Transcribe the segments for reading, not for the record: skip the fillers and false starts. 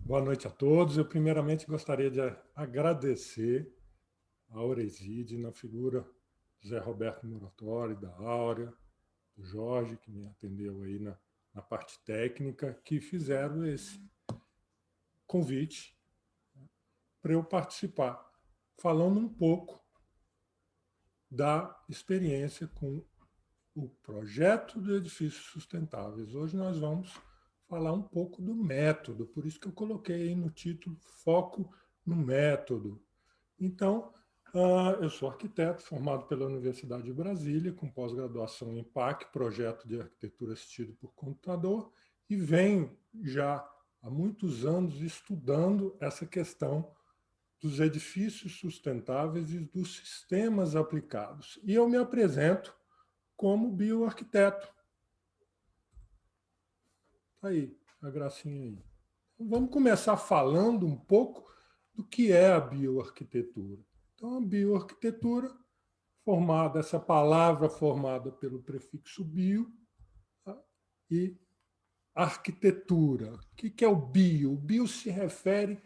Boa noite a todos. Eu, primeiramente, gostaria de agradecer a Oreside, na figura do Zé Roberto Muratori, da Áurea, do Jorge, que me atendeu aí na parte técnica, que fizeram esse convite para eu participar, falando um pouco da experiência com o projeto de edifícios sustentáveis. Hoje nós vamos falar um pouco do método, por isso que eu coloquei aí no título Foco no Método. Então, eu sou arquiteto formado pela Universidade de Brasília, com pós-graduação em PAC, Projeto de Arquitetura Assistido por Computador, e venho já há muitos anos estudando essa questão dos edifícios sustentáveis e dos sistemas aplicados. E eu me apresento como bioarquiteto. Está aí, a gracinha aí. Então, vamos começar falando um pouco do que é a bioarquitetura. Então, a bioarquitetura, essa palavra formada pelo prefixo bio, tá? E arquitetura. O que é o bio? O bio se refere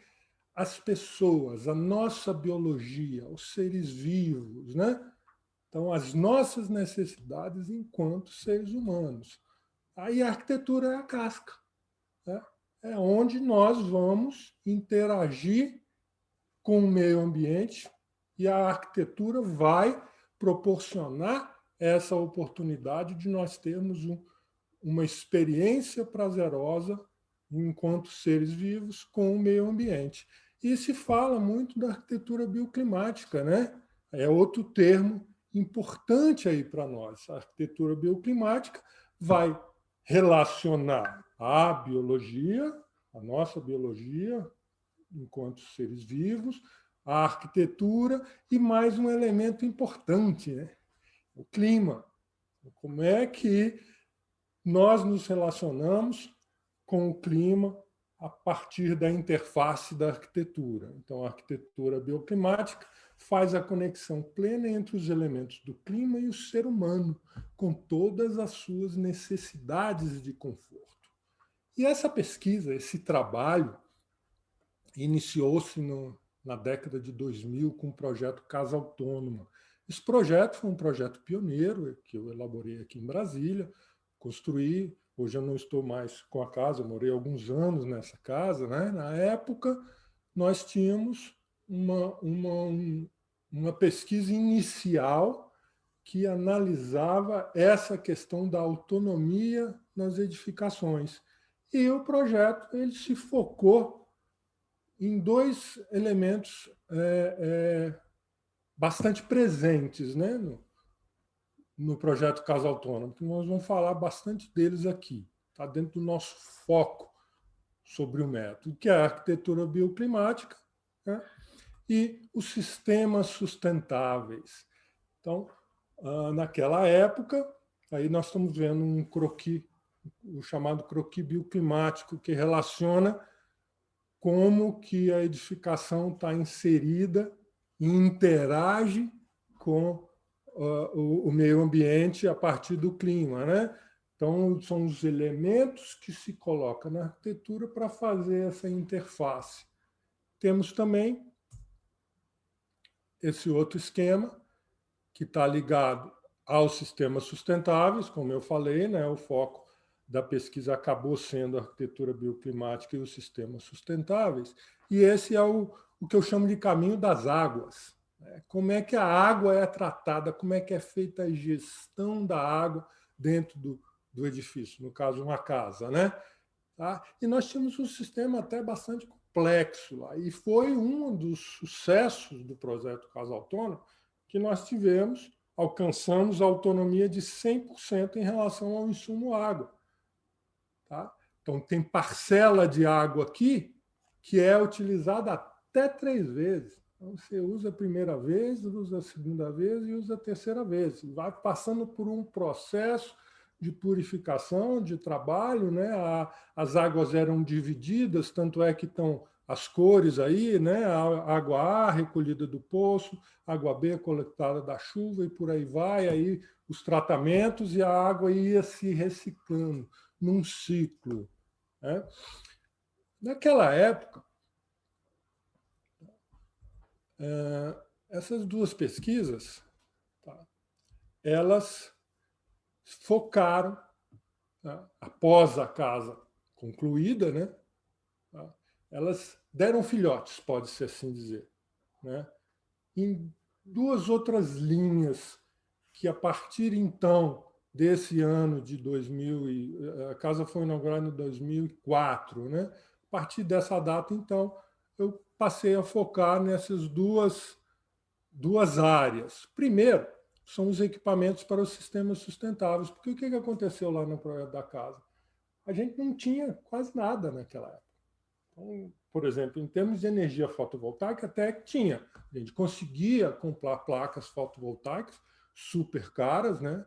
às pessoas, à nossa biologia, aos seres vivos, né? Então, as nossas necessidades enquanto seres humanos. Aí a arquitetura é a casca, né? É onde nós vamos interagir com o meio ambiente e a arquitetura vai proporcionar essa oportunidade de nós termos uma experiência prazerosa enquanto seres vivos com o meio ambiente. E se fala muito da arquitetura bioclimática, né? É outro termo importante aí para nós. A arquitetura bioclimática vai relacionar a biologia, a nossa biologia, enquanto seres vivos, a arquitetura e mais um elemento importante, né? O clima. Como é que nós nos relacionamos com o clima a partir da interface da arquitetura. Então, a arquitetura bioclimática faz a conexão plena entre os elementos do clima e o ser humano, com todas as suas necessidades de conforto. E essa pesquisa, esse trabalho, iniciou-se na década de 2000 com o projeto Casa Autônoma. Esse projeto foi um projeto pioneiro que eu elaborei aqui em Brasília, construí. Hoje eu não estou mais com a casa, eu morei alguns anos nessa casa, né? Na época, nós tínhamos uma pesquisa inicial que analisava essa questão da autonomia nas edificações. E o projeto ele se focou em dois elementos bastante presentes, né, no projeto Casa Autônoma, que nós vamos falar bastante deles aqui. Está dentro do nosso foco sobre o método, que é a arquitetura bioclimática, né, e os sistemas sustentáveis. Então, naquela época, aí nós estamos vendo um croquis, o chamado croquis bioclimático, que relaciona como que a edificação está inserida e interage com o meio ambiente a partir do clima, né? Então, são os elementos que se colocam na arquitetura para fazer essa interface. Temos também esse outro esquema, que está ligado aos sistemas sustentáveis, como eu falei, né? O foco da pesquisa acabou sendo a arquitetura bioclimática e os sistemas sustentáveis, e esse é o que eu chamo de caminho das águas. Como é que a água é tratada, como é que é feita a gestão da água dentro do edifício, no caso, uma casa, né? Tá? E nós tínhamos um sistema até bastante complexo lá, e foi um dos sucessos do projeto Casa Autônoma que nós alcançamos a autonomia de 100% em relação ao insumo água. Tá? Então, tem parcela de água aqui que é utilizada até 3 vezes. Então, você usa a primeira vez, usa a segunda vez e usa a terceira vez. Vai passando por um processo de purificação, de trabalho, né? As águas eram divididas, tanto é que estão as cores aí, né? A água A recolhida do poço, água B coletada da chuva e por aí vai, aí os tratamentos e a água ia se reciclando num ciclo, né? Naquela época, essas duas pesquisas, tá, elas focaram, tá, após a casa concluída, né, tá, elas deram filhotes, pode-se assim dizer, né, em duas outras linhas que, a partir então desse ano de 2000, a casa foi inaugurada em 2004, né? A partir dessa data, então, eu passei a focar nessas duas áreas. Primeiro, são os equipamentos para os sistemas sustentáveis, porque o que aconteceu lá no projeto da casa? A gente não tinha quase nada naquela época. Então, por exemplo, em termos de energia fotovoltaica, até que tinha. A gente conseguia comprar placas fotovoltaicas super caras, né?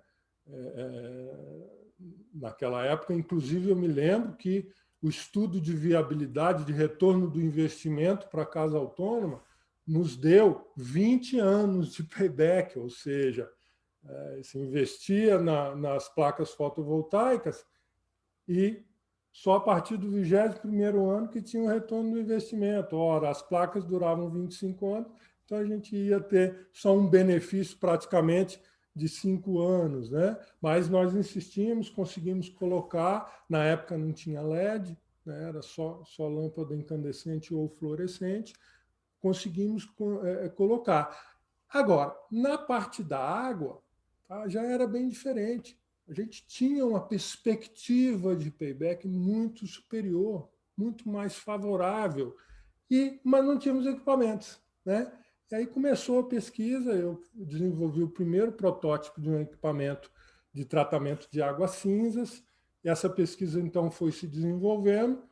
Naquela época, inclusive, eu me lembro que o estudo de viabilidade de retorno do investimento para a casa autônoma nos deu 20 anos de payback, ou seja, se investia nas placas fotovoltaicas e só a partir do 21º ano que tinha o retorno do investimento. Ora, as placas duravam 25 anos, então a gente ia ter só um benefício praticamente de 5 anos, né? Mas nós insistimos, conseguimos colocar, na época não tinha LED, né? Era só lâmpada incandescente ou fluorescente, conseguimos colocar. Agora, na parte da água, tá, já era bem diferente. A gente tinha uma perspectiva de payback muito superior, muito mais favorável, mas não tínhamos equipamentos, né? E aí começou a pesquisa, eu desenvolvi o primeiro protótipo de um equipamento de tratamento de águas cinzas, e essa pesquisa, então, foi se desenvolvendo.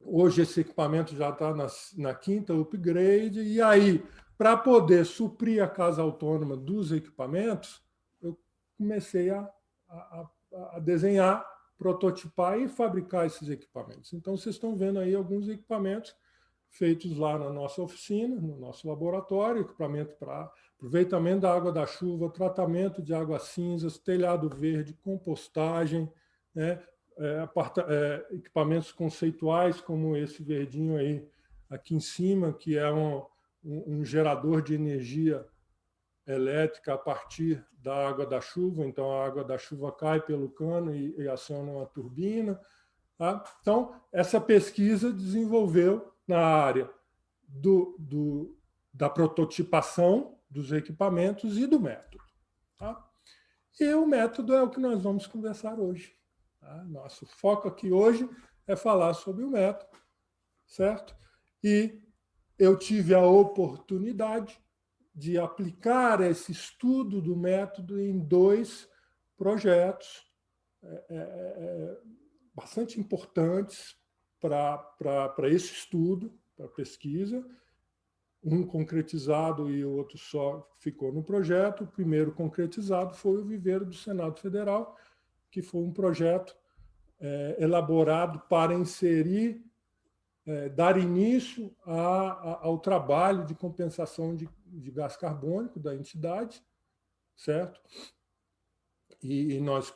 Hoje esse equipamento já está na quinta upgrade, e aí, para poder suprir a casa autônoma dos equipamentos, eu comecei a desenhar, prototipar e fabricar esses equipamentos. Então, vocês estão vendo aí alguns equipamentos feitos lá na nossa oficina, no nosso laboratório, equipamento para aproveitamento da água da chuva, tratamento de águas cinzas, telhado verde, compostagem, né? Equipamentos conceituais como esse verdinho aí aqui em cima, que é um gerador de energia elétrica a partir da água da chuva. Então, a água da chuva cai pelo cano e aciona uma turbina. Tá? Então, essa pesquisa desenvolveu na área da prototipação dos equipamentos e do método. Tá? E o método é o que nós vamos conversar hoje. Tá? Nosso foco aqui hoje é falar sobre o método, certo? E eu tive a oportunidade de aplicar esse estudo do método em 2 projetos bastante importantes para esse estudo, para a pesquisa. Um concretizado e o outro só ficou no projeto. O primeiro concretizado foi o Viveiro do Senado Federal, que foi um projeto elaborado para inserir, dar início ao trabalho de compensação de gás carbônico da entidade, certo? E nós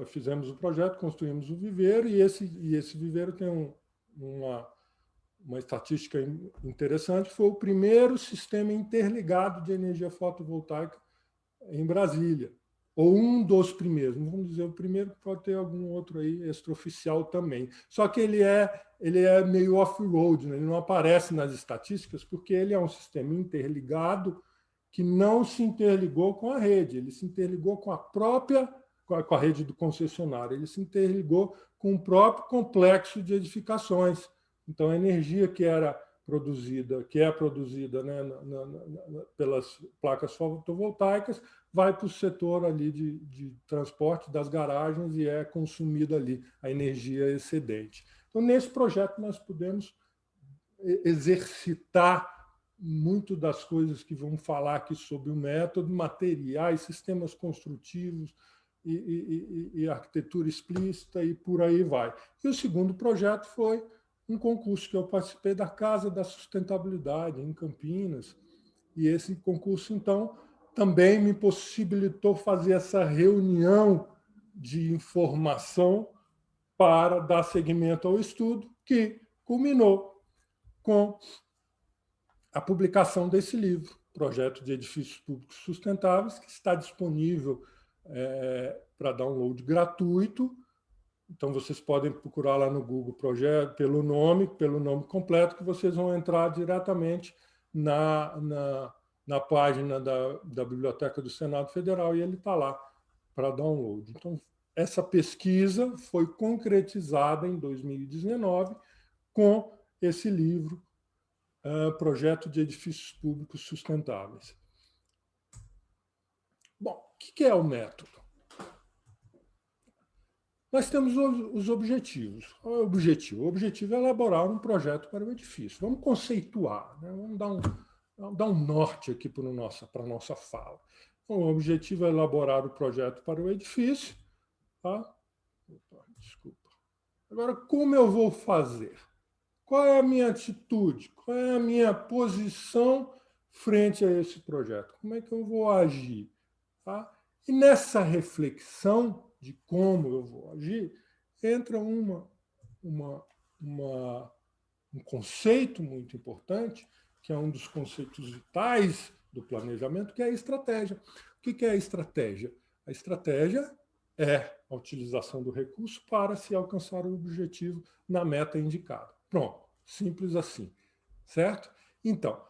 fizemos o projeto, construímos o viveiro, e esse viveiro tem uma estatística interessante. Foi o primeiro sistema interligado de energia fotovoltaica em Brasília, ou um dos primeiros. Não vamos dizer o primeiro, pode ter algum outro aí extraoficial também. Só que ele é meio off-road, né? Ele não aparece nas estatísticas porque ele é um sistema interligado que não se interligou com a rede, ele se interligou com a rede do concessionário, ele se interligou com o próprio complexo de edificações. Então, a energia que é produzida, né, pelas placas fotovoltaicas, vai para o setor ali de transporte das garagens e é consumida ali a energia excedente. Então, nesse projeto, nós pudemos exercitar muito das coisas que vamos falar aqui sobre o método, materiais, sistemas construtivos e arquitetura explícita e por aí vai. E o segundo projeto foi um concurso que eu participei da Casa da Sustentabilidade, em Campinas. E esse concurso, então, também me possibilitou fazer essa reunião de informação para dar seguimento ao estudo, que culminou com a publicação desse livro, Projeto de Edifícios Públicos Sustentáveis, que está disponível para download gratuito. Então, vocês podem procurar lá no Google Projeto pelo nome completo, que vocês vão entrar diretamente na página da Biblioteca do Senado Federal e ele está lá para download. Então, essa pesquisa foi concretizada em 2019 com esse livro, Projeto de Edifícios Públicos Sustentáveis. Bom, o que é o método? Nós temos os objetivos. Qual é o objetivo? O objetivo é elaborar um projeto para o edifício. Vamos conceituar, né? Vamos dar um norte aqui para a nossa fala. Então, o objetivo é elaborar o projeto para o edifício. Tá? Desculpa. Agora, como eu vou fazer? Qual é a minha atitude? Qual é a minha posição frente a esse projeto? Como é que eu vou agir? Tá? E nessa reflexão de como eu vou agir, entra um conceito muito importante, que é um dos conceitos vitais do planejamento, que é a estratégia. O que é a estratégia? A estratégia é a utilização do recurso para se alcançar o objetivo na meta indicada. Pronto, simples assim, certo? Então,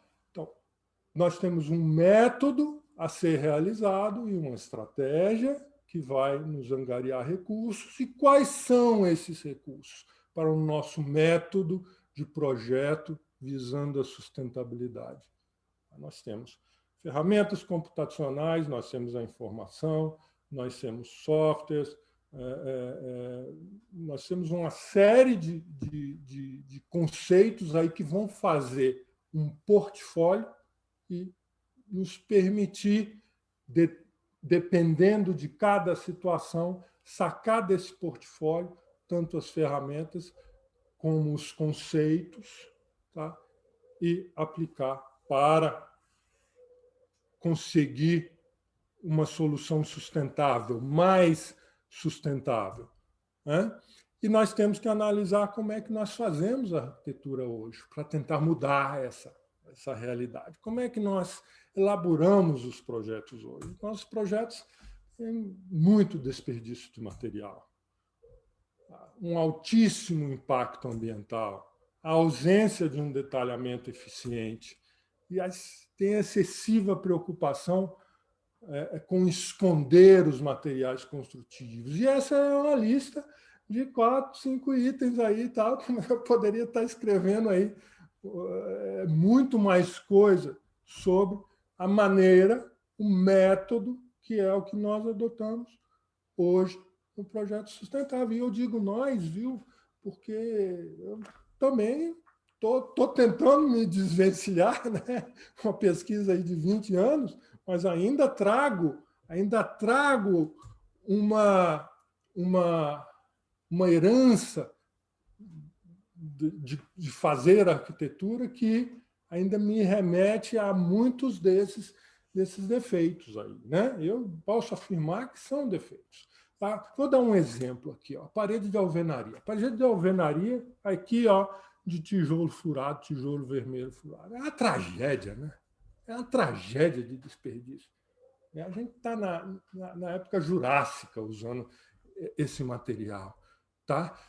nós temos um método a ser realizado e uma estratégia que vai nos angariar recursos. E quais são esses recursos para o nosso método de projeto visando a sustentabilidade? Nós temos ferramentas computacionais, nós temos a informação, nós temos softwares, nós temos uma série de conceitos aí que vão fazer um portfólio e nos permitir, dependendo de cada situação, sacar desse portfólio tanto as ferramentas como os conceitos, tá? E aplicar para conseguir uma solução sustentável, mais sustentável, né? E nós temos que analisar como é que nós fazemos a arquitetura hoje para tentar mudar essa realidade. Como é que nós elaboramos os projetos hoje? Nossos projetos têm muito desperdício de material, um altíssimo impacto ambiental, a ausência de um detalhamento eficiente e tem excessiva preocupação com esconder os materiais construtivos. E essa é uma lista de 4, 5 itens aí, tal, que eu poderia estar escrevendo aí muito mais coisa sobre a maneira, o método, que é o que nós adotamos hoje no projeto sustentável. E eu digo nós, viu? Porque eu também estou tentando me desvencilhar, né? Uma pesquisa aí de 20 anos, mas ainda trago uma herança de fazer arquitetura que ainda me remete a muitos desses defeitos aí, né? Eu posso afirmar que são defeitos. Tá? Vou dar um exemplo aqui, ó, parede de alvenaria. A parede de alvenaria, aqui, ó, de tijolo furado, tijolo vermelho furado. É uma tragédia, né? É uma tragédia de desperdício. A gente está na época jurássica usando esse material, tá?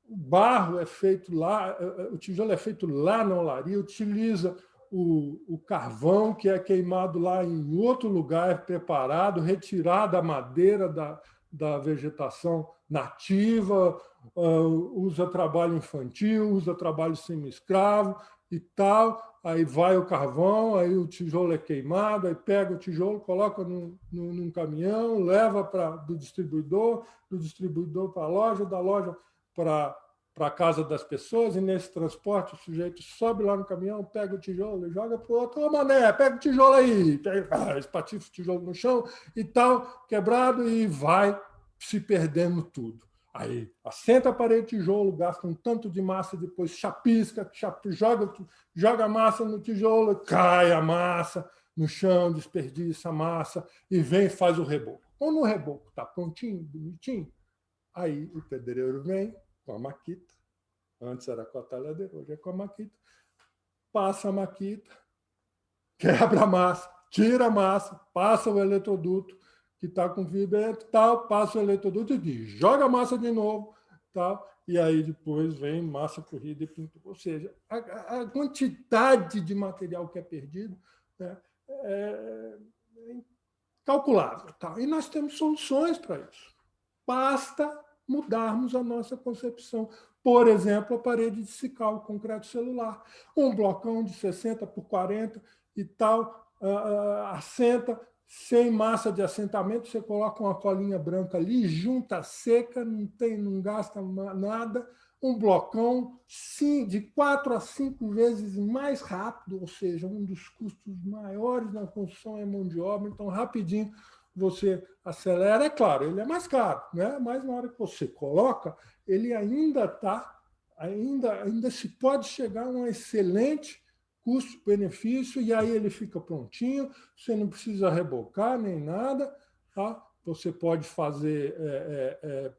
O barro é feito lá, o tijolo é feito lá na olaria, utiliza o carvão que é queimado lá em outro lugar, preparado, retirado a madeira da vegetação nativa, usa trabalho infantil, usa trabalho semi-escravo e tal. Aí vai o carvão, aí o tijolo é queimado, aí pega o tijolo, coloca num caminhão, leva do distribuidor para a loja, da loja para a casa das pessoas, e nesse transporte o sujeito sobe lá no caminhão, pega o tijolo e joga para o outro. Ô, mané, pega o tijolo aí, espatifa o tijolo no chão e tal, quebrado, e vai se perdendo tudo. Aí, assenta a parede de tijolo, gasta um tanto de massa, depois chapisca, joga a massa no tijolo, cai a massa no chão, desperdiça a massa e vem e faz o reboco. Quando o reboco está prontinho, bonitinho, aí o pedreiro vem com a maquita, antes era com a talhadeira, hoje é com a maquita, passa a maquita, quebra a massa, tira a massa, passa o eletroduto, que está com fio dentro, tal, passa o eletroduto e joga a massa de novo, tal, e aí depois vem massa corrida e pintura. Ou seja, a quantidade de material que é perdido, né, é calculável. Tal. E nós temos soluções para isso. Basta mudarmos a nossa concepção. Por exemplo, a parede de Sical, o concreto celular. Um blocão de 60 por 40 e tal, assenta, sem massa de assentamento, você coloca uma colinha branca ali, junta seca, não gasta nada, um blocão sim, de 4 a 5 vezes mais rápido, ou seja, um dos custos maiores na construção é mão de obra, então rapidinho você acelera. É claro, ele é mais caro, né? Mas na hora que você coloca, ele ainda se pode chegar a um excelente custo-benefício, e aí ele fica prontinho, você não precisa rebocar nem nada, tá? Você pode fazer,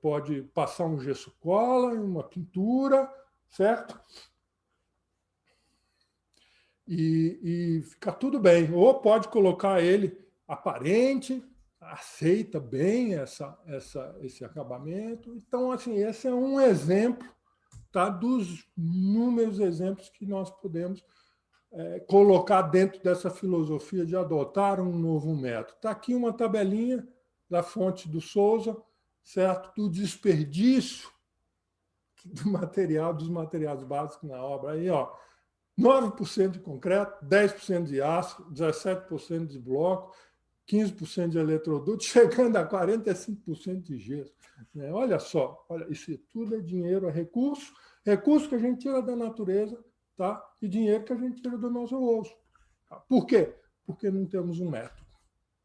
pode passar um gesso cola, uma pintura, certo? E fica tudo bem. Ou pode colocar ele aparente, aceita bem esse acabamento. Então, assim, esse é um exemplo, tá, dos inúmeros exemplos que nós podemos colocar dentro dessa filosofia de adotar um novo método. Está aqui uma tabelinha da fonte do Souza, certo? Do desperdício do material, dos materiais básicos na obra. Aí, ó, 9% de concreto, 10% de aço, 17% de bloco, 15% de eletroduto, chegando a 45% de gesso. Olha só, olha, isso tudo é dinheiro, é recurso que a gente tira da natureza, tá? E dinheiro que a gente tira do nosso bolso. Por quê? Porque não temos um método,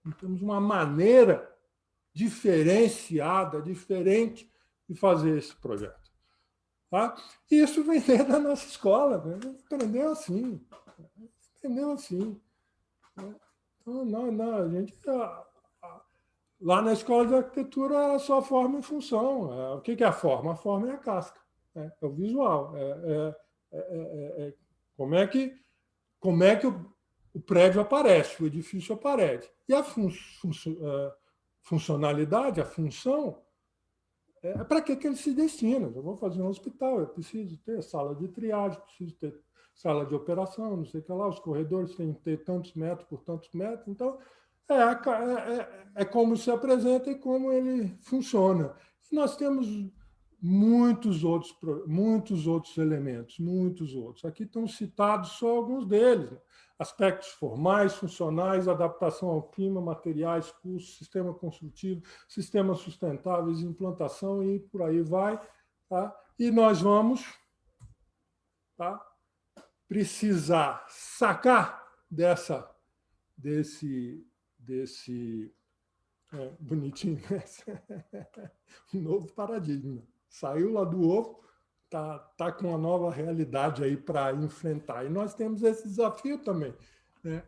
não temos uma maneira diferenciada, diferente de fazer esse projeto. Tá? E isso vem dentro da nossa escola, né? Aprendeu assim. Entendeu assim. Então, não, a gente lá na escola de arquitetura só forma e função. O que é a forma? A forma é a casca, é o visual. Como é que o prédio aparece, o edifício aparece. E a funcionalidade, a função, para que ele se destina. Eu vou fazer um hospital, eu preciso ter sala de triagem, preciso ter sala de operação, não sei o que lá, os corredores têm que ter tantos metros por tantos metros. Então, é como se apresenta e como ele funciona. E nós temos muitos outros elementos, muitos outros. Aqui estão citados só alguns deles. Né? Aspectos formais, funcionais, adaptação ao clima, materiais, custos, sistema construtivo, sistemas sustentáveis, implantação e por aí vai. Tá? E nós vamos, tá, precisar sacar desse bonitinho, um novo paradigma. Saiu lá do ovo, tá com uma nova realidade aí para enfrentar. E nós temos esse desafio também. Né?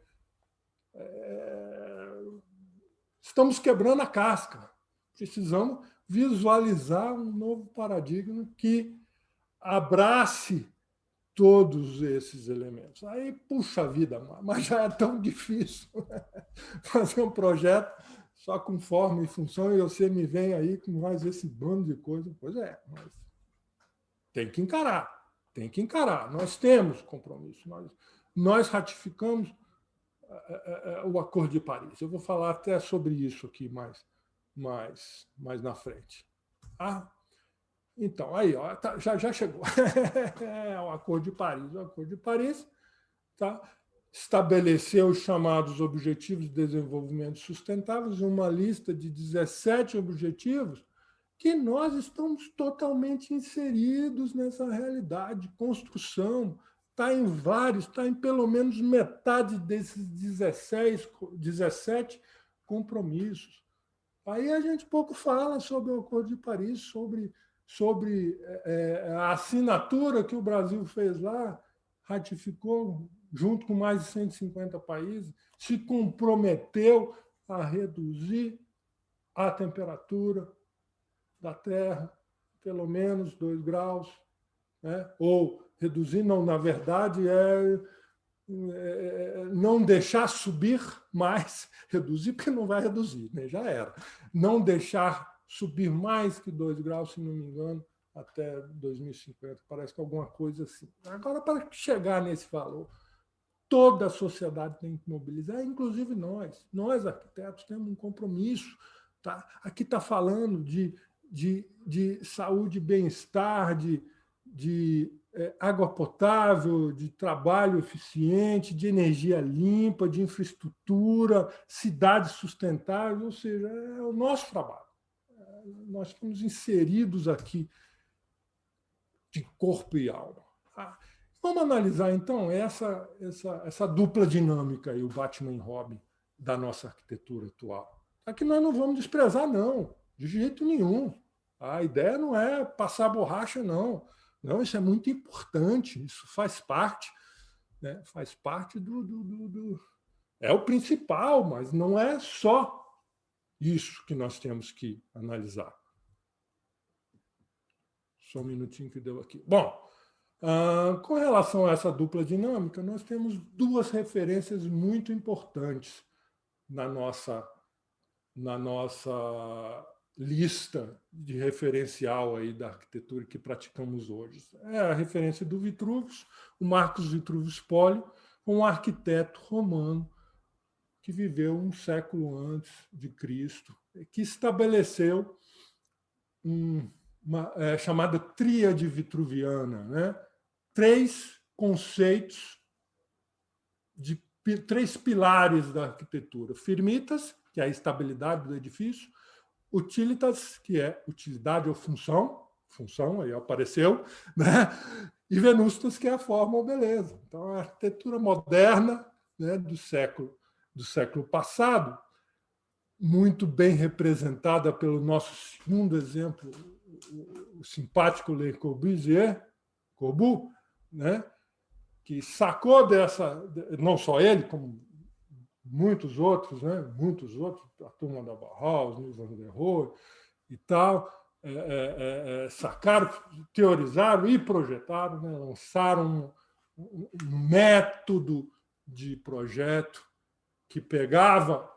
Estamos quebrando a casca. Precisamos visualizar um novo paradigma que abrace todos esses elementos. Aí, puxa vida, mas já é tão difícil fazer um projeto só com forma e função, e você me vem aí com mais esse bando de coisa. Pois é, mas tem que encarar. Nós temos compromisso. Nós ratificamos o Acordo de Paris. Eu vou falar até sobre isso aqui mais na frente. Ah, então, aí, ó, já chegou. O Acordo de Paris. O Acordo de Paris, tá, estabeleceu os chamados Objetivos de Desenvolvimento Sustentáveis, uma lista de 17 objetivos que nós estamos totalmente inseridos nessa realidade de construção. Está em vários, está em pelo menos metade desses 17 compromissos. Aí a gente pouco fala sobre o Acordo de Paris, sobre sobre a assinatura que o Brasil fez lá, ratificou junto com mais de 150 países, se comprometeu a reduzir a temperatura da Terra, pelo menos 2 graus, né? Ou reduzir, não, na verdade, não deixar subir mais, reduzir porque não vai reduzir, né? Já era. Não deixar subir mais que 2 graus, se não me engano, até 2050, parece que alguma coisa assim. Agora, para chegar nesse valor, toda a sociedade tem que mobilizar, inclusive nós. Nós, arquitetos, temos um compromisso. Tá? Aqui está falando de saúde e bem-estar, de água potável, de trabalho eficiente, de energia limpa, de infraestrutura, cidades sustentáveis, ou seja, é o nosso trabalho. Nós estamos inseridos aqui de corpo e alma. Vamos analisar, então, essa dupla dinâmica, aí, o Batman e Robin, da nossa arquitetura atual. Aqui nós não vamos desprezar, não, de jeito nenhum. A ideia não é passar borracha, não. Não, isso é muito importante, isso faz parte, né? Faz parte do. É o principal, mas não é só isso que nós temos que analisar. Só um minutinho que deu aqui. Bom, com relação a essa dupla dinâmica, nós temos 2 referências muito importantes na nossa lista de referencial aí da arquitetura que praticamos hoje. É a referência do Vitruvius, o Marcos Vitruvius Polio, um arquiteto romano que viveu um século antes de Cristo, que estabeleceu uma chamada tríade vitruviana, né? 3 conceitos, 3 pilares da arquitetura. Firmitas, que é a estabilidade do edifício, utilitas, que é utilidade ou função, aí apareceu, né? E venustas, que é a forma ou beleza. Então, a arquitetura moderna, né, do século passado, muito bem representada pelo nosso segundo exemplo, o simpático Le Corbusier, né, que sacou dessa, não só ele, como muitos outros, a turma da Bauhaus, Mies van der Rohe e tal, sacaram, teorizaram e projetaram, né, lançaram um método de projeto que pegava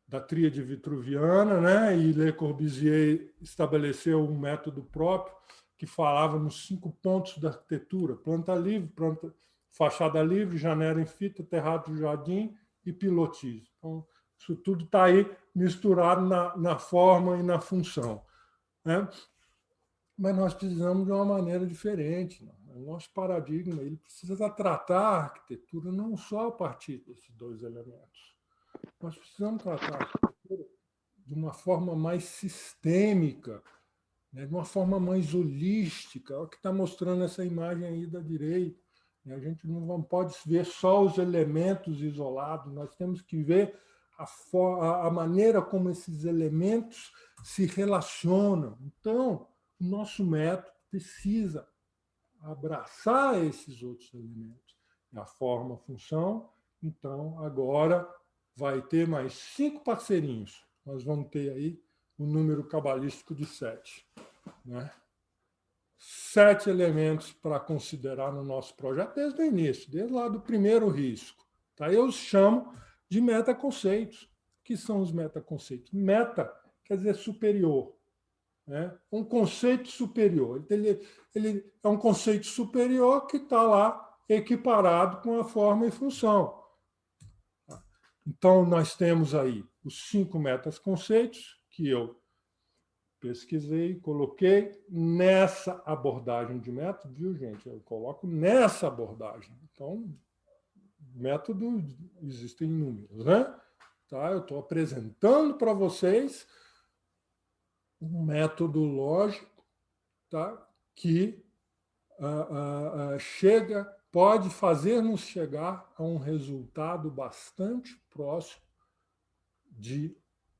da tríade vitruviana, né, e Le Corbusier estabeleceu um método próprio que falava nos 5 pontos da arquitetura: planta livre, fachada livre, janela em fita, terraço de jardim e pilotis. Então, isso tudo está aí misturado na forma e na função, né? Mas nós precisamos de uma maneira diferente. O nosso paradigma ele precisa tratar a arquitetura não só a partir desses 2 elementos. Nós precisamos tratar a arquitetura de uma forma mais sistêmica, né, de uma forma mais holística. É o que está mostrando essa imagem aí da direita. A gente não pode ver só os elementos isolados, nós temos que ver a maneira como esses elementos se relacionam. Então, o nosso método precisa abraçar esses outros elementos. A forma, a função. Então, agora vai ter mais 5 parceirinhos. Nós vamos ter aí o número cabalístico de 7. Né? 7 elementos para considerar no nosso projeto desde o início, desde lá do primeiro risco. Tá? Eu os chamo de metaconceitos. O que são os metaconceitos? Meta quer dizer superior. Né? Um conceito superior. Ele é um conceito superior que está lá equiparado com a forma e função. Então, nós temos aí os 5 metaconceitos que eu pesquisei, coloquei nessa abordagem de método, viu, gente? Eu coloco nessa abordagem. Então, método existem inúmeros, né? Tá? Eu estou apresentando para vocês um método lógico, tá? Que pode fazer-nos chegar a um resultado bastante próximo de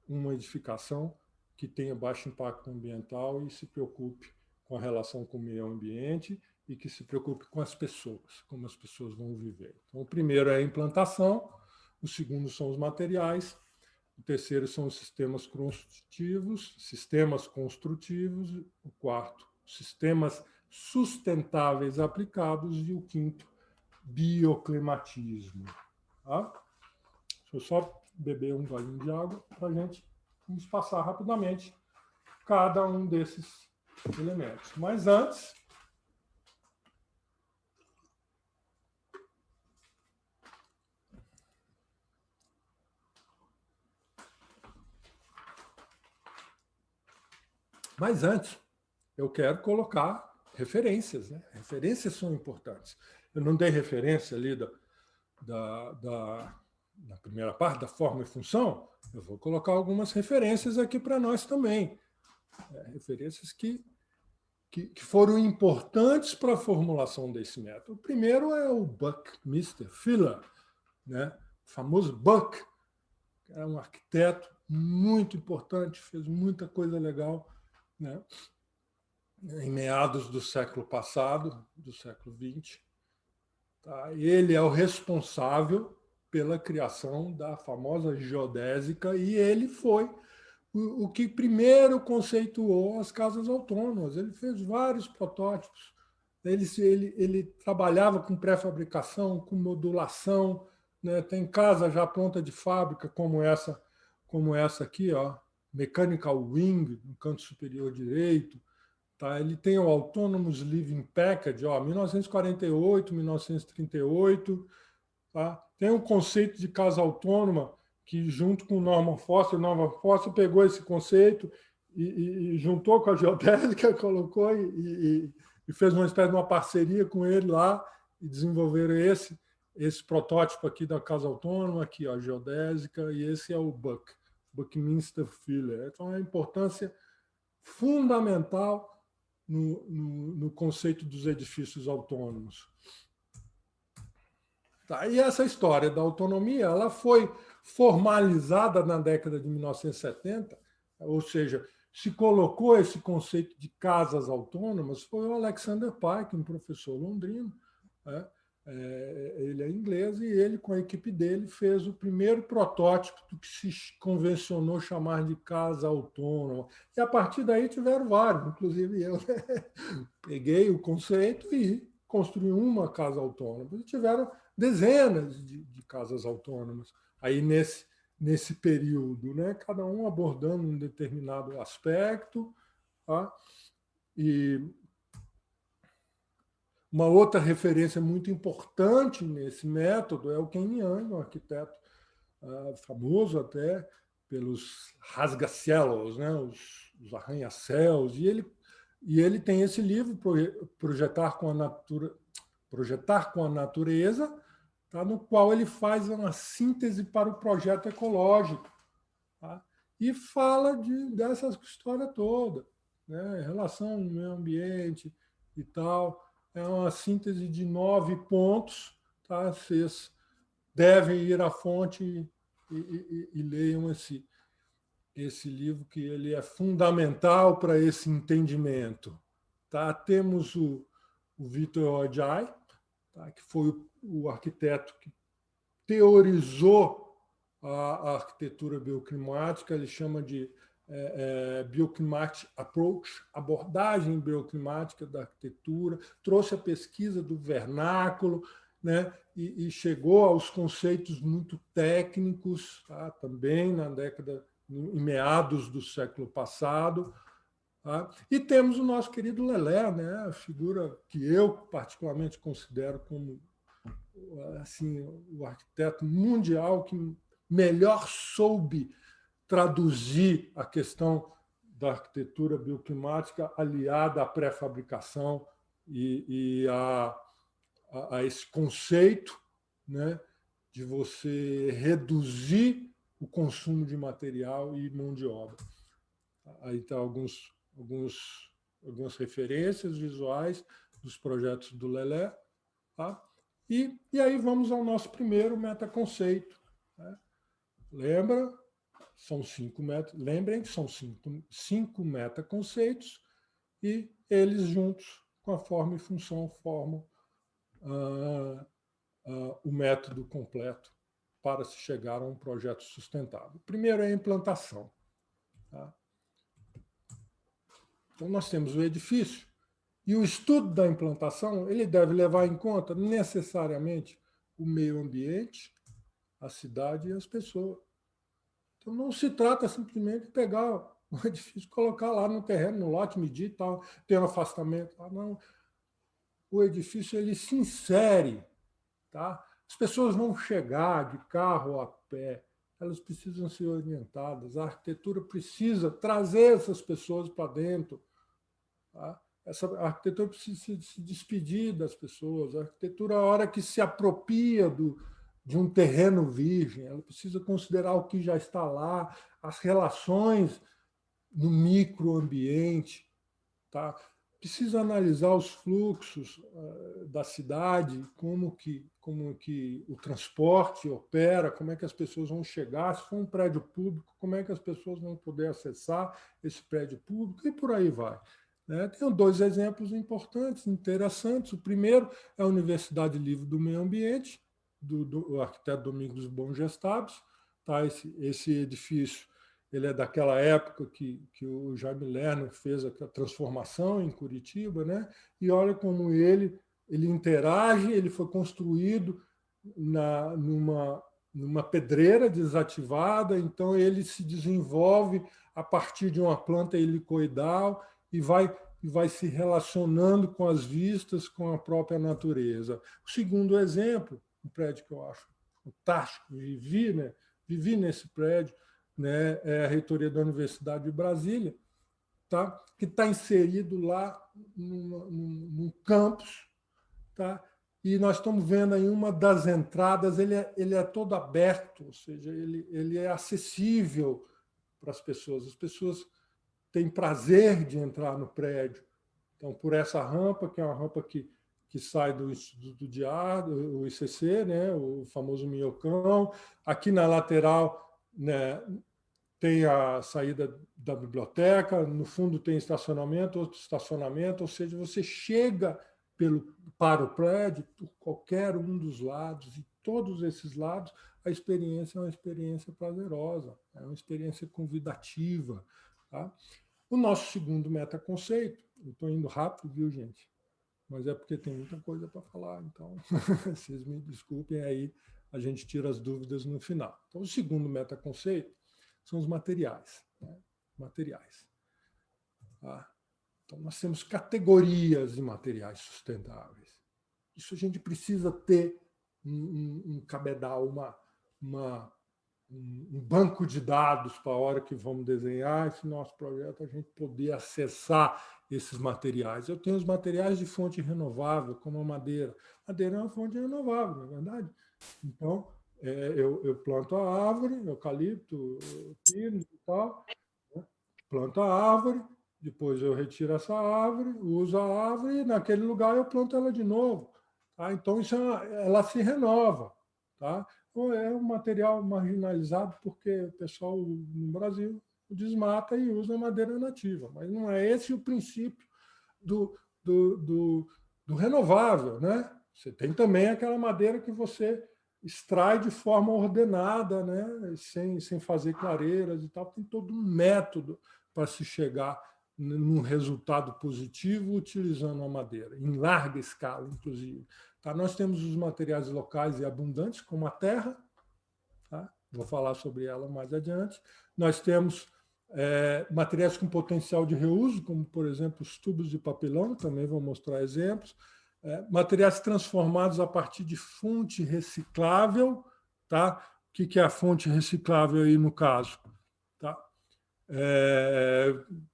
uma edificação que tenha baixo impacto ambiental e se preocupe com a relação com o meio ambiente e que se preocupe com as pessoas, como as pessoas vão viver. Então, o primeiro é a implantação, o segundo são os materiais, o terceiro são os sistemas construtivos, o quarto, sistemas sustentáveis aplicados e o quinto, bioclimatismo. Tá? Deixa eu só beber um golinho de água para a gente vamos passar rapidamente cada um desses elementos. Mas antes, eu quero colocar referências. Né? Referências são importantes. Eu não dei referência ali na primeira parte, da forma e função, eu vou colocar algumas referências aqui para nós também. Referências que foram importantes para a formulação desse método. O primeiro é o Buckminster Fuller, né? O famoso Buck, que era um arquiteto muito importante, fez muita coisa legal, né? Em meados do século passado, do século XX. Tá? Ele é o responsável pela criação da famosa geodésica e ele foi o que primeiro conceituou as casas autônomas. Ele fez vários protótipos. Ele trabalhava com pré-fabricação, com modulação. Né? Tem casa já pronta de fábrica, como essa aqui, ó, Mechanical Wing, no canto superior direito. Tá? Ele tem o Autonomous Living Package, ó, 1948, 1938. Tá? Tem um conceito de casa autônoma que, junto com o Norman Foster pegou esse conceito e juntou com a geodésica, colocou e fez uma espécie de uma parceria com ele lá e desenvolveram esse protótipo aqui da casa autônoma, aqui, ó, geodésica, e esse é o Buckminster Fuller. Então, a importância fundamental no conceito dos edifícios autônomos. Tá? E essa história da autonomia ela foi formalizada na década de 1970, ou seja, se colocou esse conceito de casas autônomas, foi o Alexander Pike, um professor londrino, né? Ele é inglês, e ele, com a equipe dele, fez o primeiro protótipo do que se convencionou chamar de casa autônoma. E, a partir daí, tiveram vários, inclusive eu, né? Peguei o conceito e construí uma casa autônoma. E tiveram dezenas de casas autônomas aí nesse período, né? Cada um abordando um determinado aspecto. Tá? E uma outra referência muito importante nesse método é o Ken Yang, um arquiteto famoso até pelos rasga-céus, né? os arranha-céus, e ele tem esse livro, Projetar com a Natureza, tá? No qual ele faz uma síntese para o projeto ecológico. Tá? E fala dessa história toda, né? Relação ao meio ambiente e tal. É uma síntese de 9 pontos. Tá? Vocês devem ir à fonte e leiam esse livro, que ele é fundamental para esse entendimento. Tá? Temos o Victor Ojai, tá? Que foi o arquiteto que teorizou a arquitetura bioclimática, ele chama de Bioclimatic Approach, abordagem bioclimática da arquitetura, trouxe a pesquisa do vernáculo, né, e chegou aos conceitos muito técnicos, tá, também em meados do século passado. Tá? E temos o nosso querido Lelé, né, a figura que eu particularmente considero como assim, o arquiteto mundial que melhor soube traduzir a questão da arquitetura bioclimática aliada à pré-fabricação e a esse conceito, né, de você reduzir o consumo de material e mão de obra. Aí está algumas referências visuais dos projetos do Lelé. Tá? E aí vamos ao nosso primeiro metaconceito. Né? Lembra? São 5 lembrem que são cinco metaconceitos e eles juntos, com a forma e função, formam o método completo para se chegar a um projeto sustentável. O primeiro é a implantação. Tá? Então, nós temos o edifício, e o estudo da implantação ele deve levar em conta necessariamente o meio ambiente, a cidade e as pessoas. Então, não se trata simplesmente de pegar o edifício, colocar lá no terreno, no lote, medir, tal, ter um afastamento. Não. O edifício ele se insere. Tá? As pessoas vão chegar de carro ou a pé, elas precisam ser orientadas, a arquitetura precisa trazer essas pessoas para dentro. Tá? A arquitetura precisa se despedir das pessoas, a arquitetura, a hora que se apropria de um terreno virgem, ela precisa considerar o que já está lá, as relações no microambiente, tá? Precisa analisar os fluxos da cidade, como que o transporte opera, como é que as pessoas vão chegar, se for um prédio público, como é que as pessoas vão poder acessar esse prédio público, e por aí vai. Tenho 2 exemplos importantes, interessantes. O primeiro é a Universidade Livre do Meio Ambiente, do arquiteto Domingos Bom Gestados. Tá? Esse edifício ele é daquela época que o Jaime Lerner fez a transformação em Curitiba, né? E olha como ele interage, ele foi construído numa pedreira desativada, então ele se desenvolve a partir de uma planta helicoidal e vai se relacionando com as vistas, com a própria natureza. O segundo exemplo, um prédio que eu acho fantástico, vivi nesse prédio, né, é a reitoria da Universidade de Brasília, tá, que está inserido lá num campus, tá, e nós estamos vendo aí uma das entradas, ele é todo aberto, ou seja, ele é acessível para as pessoas têm prazer de entrar no prédio. Então, por essa rampa, que é uma rampa que sai do Instituto de Arte, o ICC, né, o famoso minhocão, aqui na lateral, né, tem a saída da biblioteca, no fundo tem estacionamento, outro estacionamento, ou seja, você chega para o prédio por qualquer um dos lados, e todos esses lados, a experiência é uma experiência prazerosa, é uma experiência convidativa. Tá? O nosso segundo metaconceito, eu estou indo rápido, viu, gente? Mas é porque tem muita coisa para falar, então vocês me desculpem, aí a gente tira as dúvidas no final. Então, o segundo metaconceito são os materiais. Né? Materiais. Tá? Então, nós temos categorias de materiais sustentáveis. Isso a gente precisa ter um cabedal, um banco de dados para a hora que vamos desenhar esse nosso projeto, a gente poder acessar esses materiais. Eu tenho os materiais de fonte renovável, como a madeira. Madeira é uma fonte renovável, não é verdade? Então, eu planto a árvore, eucalipto, pino e tal, né? Planto a árvore, depois eu retiro essa árvore, uso a árvore e naquele lugar eu planto ela de novo. Tá? Então, ela se renova. Tá? É um material marginalizado porque o pessoal no Brasil desmata e usa madeira nativa, mas não é esse o princípio do renovável. Né? Você tem também aquela madeira que você extrai de forma ordenada, né? sem fazer clareiras e tal. Tem todo um método para se chegar num resultado positivo utilizando a madeira, em larga escala, inclusive. Tá? Nós temos os materiais locais e abundantes, como a terra, tá? Vou falar sobre ela mais adiante. Nós temos materiais com potencial de reuso, como, por exemplo, os tubos de papelão, também vou mostrar exemplos. Materiais transformados a partir de fonte reciclável. Tá? O que é a fonte reciclável aí no caso? Tá?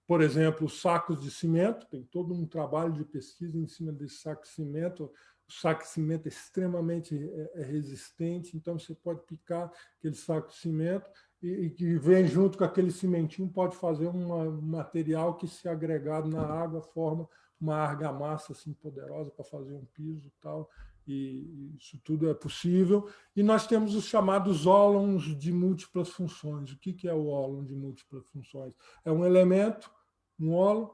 Por exemplo, sacos de cimento, tem todo um trabalho de pesquisa em cima desse saco de cimento. O saco de cimento é extremamente resistente, então você pode picar aquele saco de cimento e que vem junto com aquele cimentinho, pode fazer um material que, se agregado na água, forma uma argamassa assim, poderosa para fazer um piso e tal. e isso tudo é possível. E nós temos os chamados ólons de múltiplas funções. O que é o ólon de múltiplas funções? É um elemento, um ólon,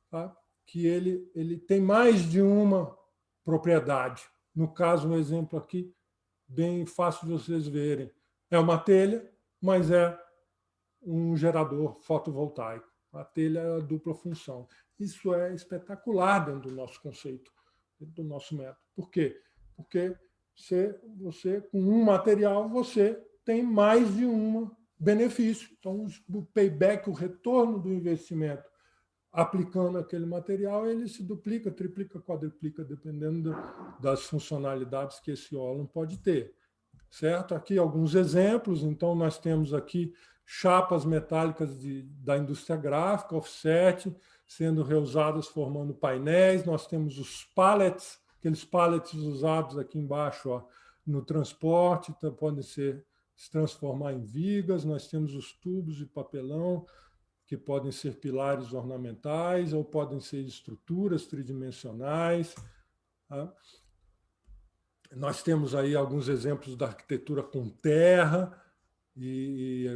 tá? Que ele tem mais de uma propriedade. No caso, um exemplo aqui, bem fácil de vocês verem. É uma telha, mas é um gerador fotovoltaico. A telha é a dupla função. Isso é espetacular dentro do nosso conceito, dentro do nosso método. Por quê? Porque você com um material, você tem mais de um benefício. Então, o payback, o retorno do investimento aplicando aquele material, ele se duplica, triplica, quadruplica, dependendo das funcionalidades que esse óleo pode ter. Certo? Aqui alguns exemplos. Então, nós temos aqui chapas metálicas da indústria gráfica, offset, sendo reusadas formando painéis. Nós temos os pallets, aqueles pallets usados aqui embaixo, ó, no transporte, então, podem se transformar em vigas. Nós temos os tubos de papelão, que podem ser pilares ornamentais ou podem ser estruturas tridimensionais. Tá? Nós temos aí alguns exemplos da arquitetura com terra, e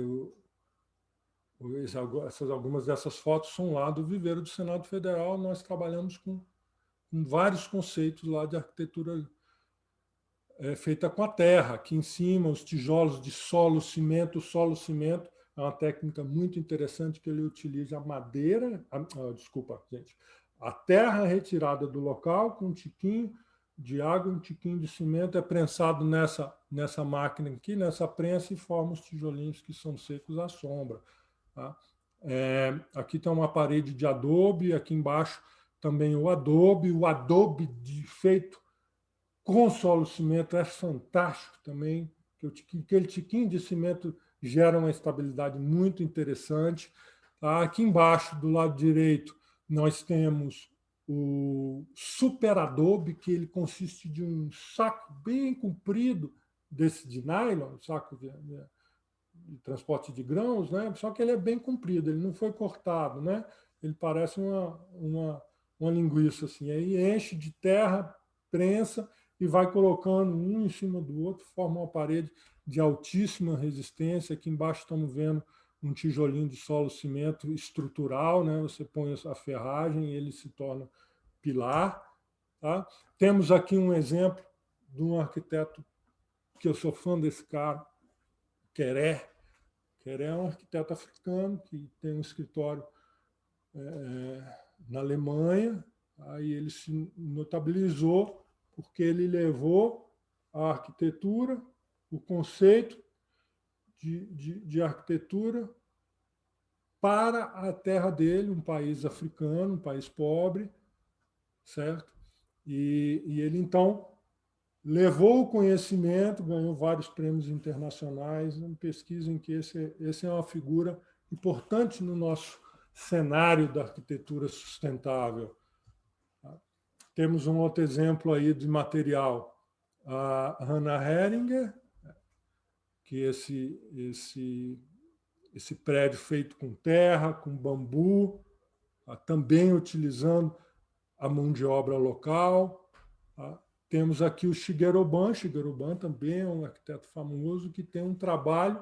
algumas dessas fotos são lá do viveiro do Senado Federal. Nós trabalhamos com vários conceitos lá de arquitetura feita com a terra. Aqui em cima, os tijolos de solo-cimento. O solo-cimento é uma técnica muito interessante que ele utiliza a madeira, desculpa, gente, a terra retirada do local com um tiquinho de água, um tiquinho de cimento, é prensado nessa máquina aqui, nessa prensa, e forma os tijolinhos que são secos à sombra. Tá? Aqui tem uma parede de adobe, aqui embaixo também o adobe feito com solo cimento é fantástico também, que aquele tiquinho de cimento gera uma estabilidade muito interessante. Tá? Aqui embaixo, do lado direito, nós temos o super adobe, que ele consiste de um saco bem comprido desse de nylon, saco de transporte de grãos, né? Só que ele é bem comprido, ele não foi cortado, né? Ele parece uma linguiça assim, aí enche de terra, prensa e vai colocando um em cima do outro, forma uma parede de altíssima resistência. Aqui embaixo estamos vendo um tijolinho de solo-cimento estrutural, né? Você põe a ferragem e ele se torna pilar. Tá? Temos aqui um exemplo de um arquiteto que eu sou fã desse cara, Queré. Queré é um arquiteto africano que tem um escritório na Alemanha. Aí ele se notabilizou porque ele levou a arquitetura, o conceito de arquitetura para a terra dele, um país africano, um país pobre, certo? E ele, então, levou o conhecimento, ganhou vários prêmios internacionais, uma pesquisa em que esse é uma figura importante no nosso cenário da arquitetura sustentável. Temos um outro exemplo aí de material, a Hannah Heringer, que esse prédio feito com terra, com bambu, também utilizando a mão de obra local. Temos aqui o Shigeru Ban. Shigeru Ban também é um arquiteto famoso que tem um trabalho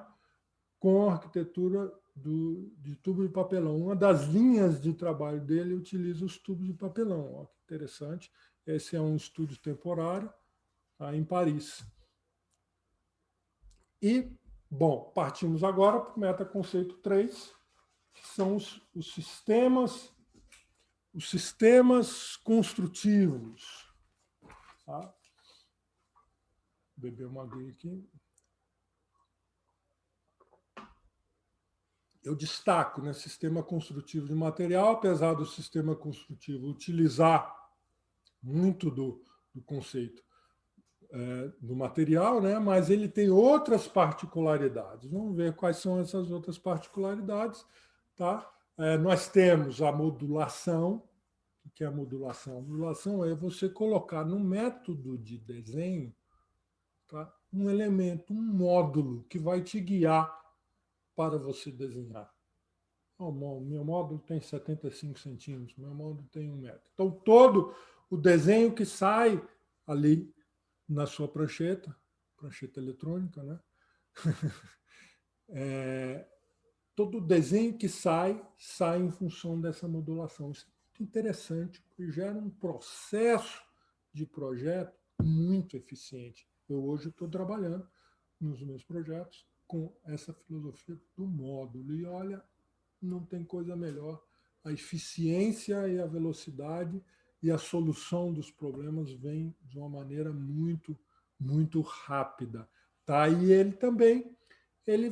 com a arquitetura de tubo de papelão. Uma das linhas de trabalho dele utiliza os tubos de papelão. Olha que interessante. Esse é um estúdio temporário, tá, em Paris. E, bom, partimos agora para o metaconceito 3, que são os sistemas construtivos. Tá? Vou beber uma aguinha aqui. Eu destaco, né, sistema construtivo de material, apesar do sistema construtivo utilizar muito do conceito do material, né, mas ele tem outras particularidades. Vamos ver quais são essas outras particularidades. Tá? Nós temos a modulação. O que é a modulação? A modulação é você colocar no método de desenho, tá, um elemento, um módulo que vai te guiar para você desenhar. Meu módulo tem 75 centímetros, meu módulo tem 1 metro. Então, todo o desenho que sai ali na sua prancheta eletrônica, né? Todo desenho que sai em função dessa modulação. Isso é muito interessante, porque gera um processo de projeto muito eficiente. Eu hoje estou trabalhando nos meus projetos com essa filosofia do módulo. E olha, não tem coisa melhor. A eficiência e a velocidade e a solução dos problemas vem de uma maneira muito, muito rápida. Tá? E ele também,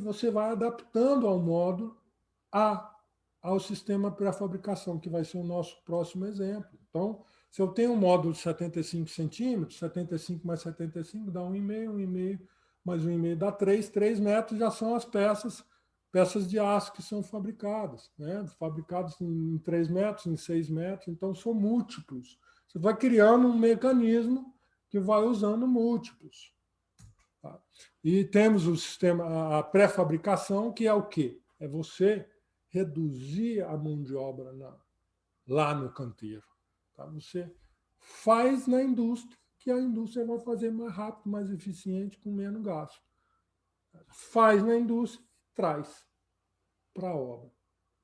você vai adaptando ao módulo ao sistema pré-fabricação, que vai ser o nosso próximo exemplo. Então, se eu tenho um módulo de 75 centímetros, 75 mais 75 dá 1,5, 1,5 mais 1,5 dá 3, 3 metros já são as peças de aço que são fabricadas, né? Fabricadas em 3 metros, em 6 metros, então são múltiplos. Você vai criando um mecanismo que vai usando múltiplos. Tá? E temos o sistema, a pré-fabricação, que é o quê? É você reduzir a mão de obra lá no canteiro. Tá? Você faz na indústria, que a indústria vai fazer mais rápido, mais eficiente, com menos gasto. Faz na indústria, traz para a obra.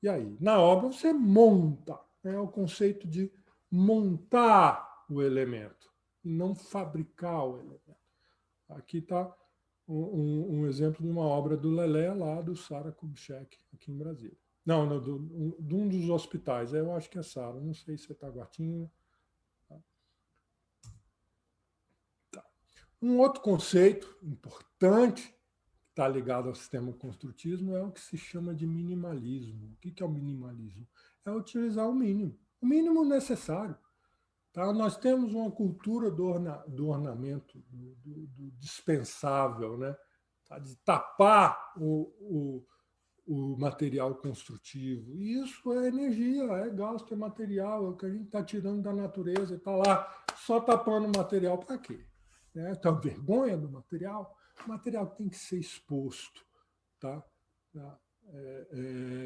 E aí, na obra, você monta. É o conceito de montar o elemento, e não fabricar o elemento. Aqui está um exemplo de uma obra do Lelé, lá do Sara Kubitschek, aqui em Brasília. Não, de um dos hospitais. Eu acho que é Sara, não sei se é Taguatinga. Tá. Um outro conceito importante que está ligado ao sistema construtivismo é o que se chama de minimalismo. O que é o minimalismo? É utilizar o mínimo necessário. Tá? Nós temos uma cultura do ornamento, do dispensável, né? Tá? De tapar o material construtivo. E isso é energia, é gasto, é material, é o que a gente está tirando da natureza, está lá só tapando o material para quê? Né? Então, vergonha do material? O material tem que ser exposto. Tá?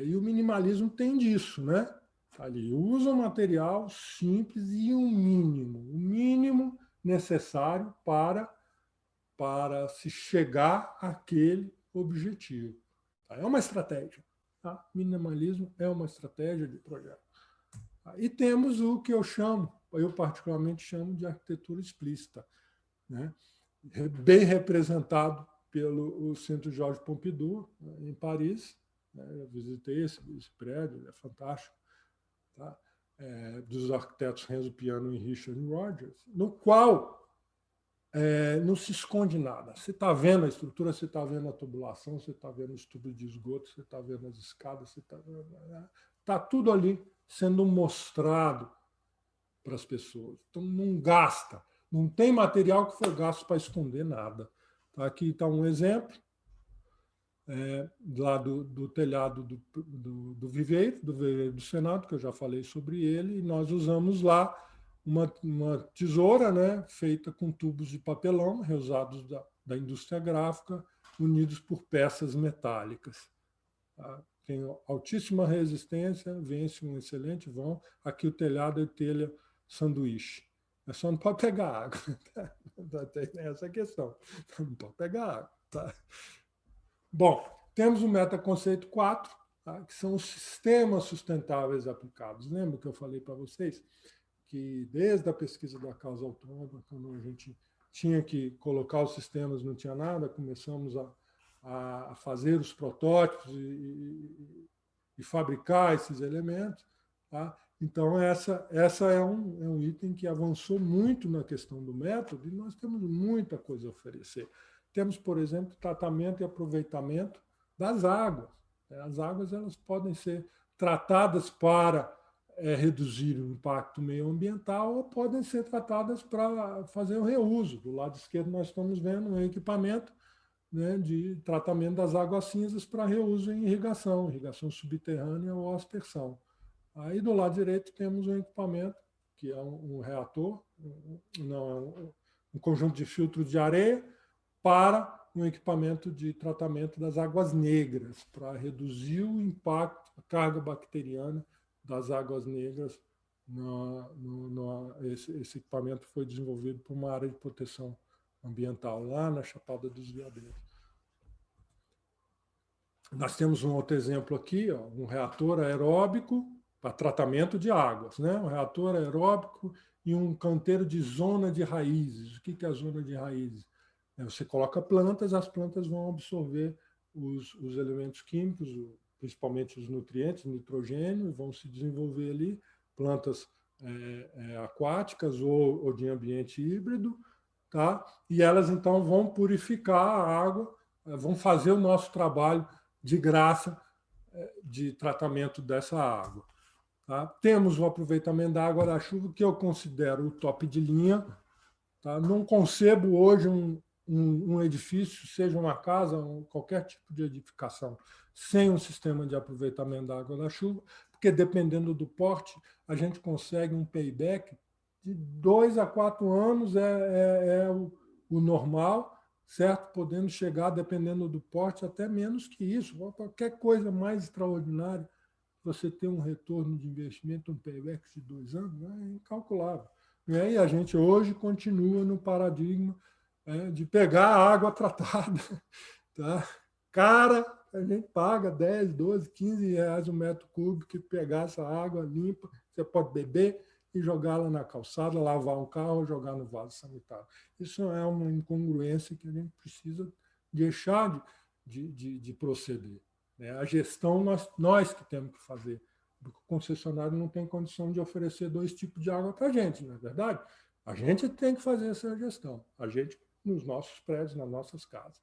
E o minimalismo tem disso, né? Ali, usa um material simples e o mínimo necessário para se chegar àquele objetivo. Tá? É uma estratégia. Tá? Minimalismo é uma estratégia de projeto. Tá? E temos o que eu particularmente chamo de arquitetura explícita, né? Bem representado pelo Centro Georges Pompidou, né, em Paris. Né? Eu visitei esse prédio, ele é fantástico. Tá? Dos arquitetos Renzo Piano e Richard Rogers, no qual não se esconde nada. Você está vendo a estrutura, você está vendo a tubulação, você está vendo os tubos de esgoto, você está vendo as escadas, você está tudo ali sendo mostrado para as pessoas. Então, não gasta, não tem material que foi gasto para esconder nada. Aqui está um exemplo. Lá do telhado do Viveiro do Senado, que eu já falei sobre ele, e nós usamos lá uma tesoura, né, feita com tubos de papelão, reusados da indústria gráfica, unidos por peças metálicas. Tá? Tem altíssima resistência, vence um excelente vão. Aqui o telhado é telha sanduíche. Só não pode pegar água. Tem essa questão. Não pode pegar água. Tá? Bom, temos o metaconceito 4, tá? Que são os sistemas sustentáveis aplicados. Lembra que eu falei para vocês que desde a pesquisa da causa autônoma, quando a gente tinha que colocar os sistemas, não tinha nada, começamos a fazer os protótipos e fabricar esses elementos. Tá? Então, essa é um item que avançou muito na questão do método e nós temos muita coisa a oferecer. Temos, por exemplo, tratamento e aproveitamento das águas. As águas elas podem ser tratadas para reduzir o impacto meioambiental ou podem ser tratadas para fazer o reuso. Do lado esquerdo nós estamos vendo um equipamento, né, de tratamento das águas cinzas para reuso em irrigação subterrânea ou aspersão. Aí do lado direito temos um equipamento que é um reator, um conjunto de filtros de areia para um equipamento de tratamento das águas negras, para reduzir o impacto, a carga bacteriana das águas negras. Esse equipamento foi desenvolvido por uma área de proteção ambiental, lá na Chapada dos Veadeiros. Nós temos um outro exemplo aqui, ó, um reator aeróbico para tratamento de águas, né? Um reator aeróbico e um canteiro de zona de raízes. O que é a zona de raízes? Você coloca plantas, as plantas vão absorver os elementos químicos, principalmente os nutrientes, nitrogênio, vão se desenvolver ali, plantas aquáticas ou de ambiente híbrido, tá? E elas então vão purificar a água, vão fazer o nosso trabalho de graça de tratamento dessa água. Tá? Temos o aproveitamento da água da chuva, que eu considero o top de linha. Tá? Não concebo hoje um edifício, seja uma casa, qualquer tipo de edificação, sem um sistema de aproveitamento da água da chuva, porque dependendo do porte, a gente consegue um payback de 2 a 4 anos, é o normal, certo? Podendo chegar, dependendo do porte, até menos que isso. Qualquer coisa mais extraordinária, você ter um retorno de investimento, um payback de 2 anos, é incalculável. E a gente hoje continua no paradigma de pegar a água tratada. Tá? Cara, a gente paga 10, 12, 15 reais o metro cúbico e pegar essa água limpa, você pode beber e jogá-la na calçada, lavar um carro ou jogar no vaso sanitário. Isso é uma incongruência que a gente precisa deixar de proceder. Né? A gestão nós que temos que fazer, porque o concessionário não tem condição de oferecer 2 tipos de água para a gente, não é verdade? A gente tem que fazer essa gestão, a gente nos nossos prédios, nas nossas casas.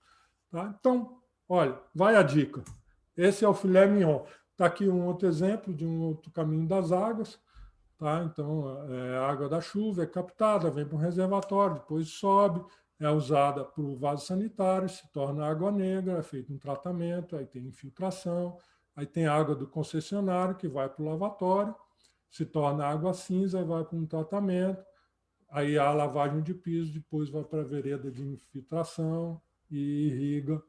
Tá? Então, olha, vai a dica. Esse é o filé mignon. Está aqui um outro exemplo de um outro caminho das águas. Tá? Então, a água da chuva é captada, vem para um reservatório, depois sobe, é usada para o vaso sanitário, se torna água negra, é feito um tratamento, aí tem infiltração, aí tem água do concessionário que vai para o lavatório, se torna água cinza e vai para um tratamento, aí há a lavagem de piso, depois vai para a vereda de infiltração e irriga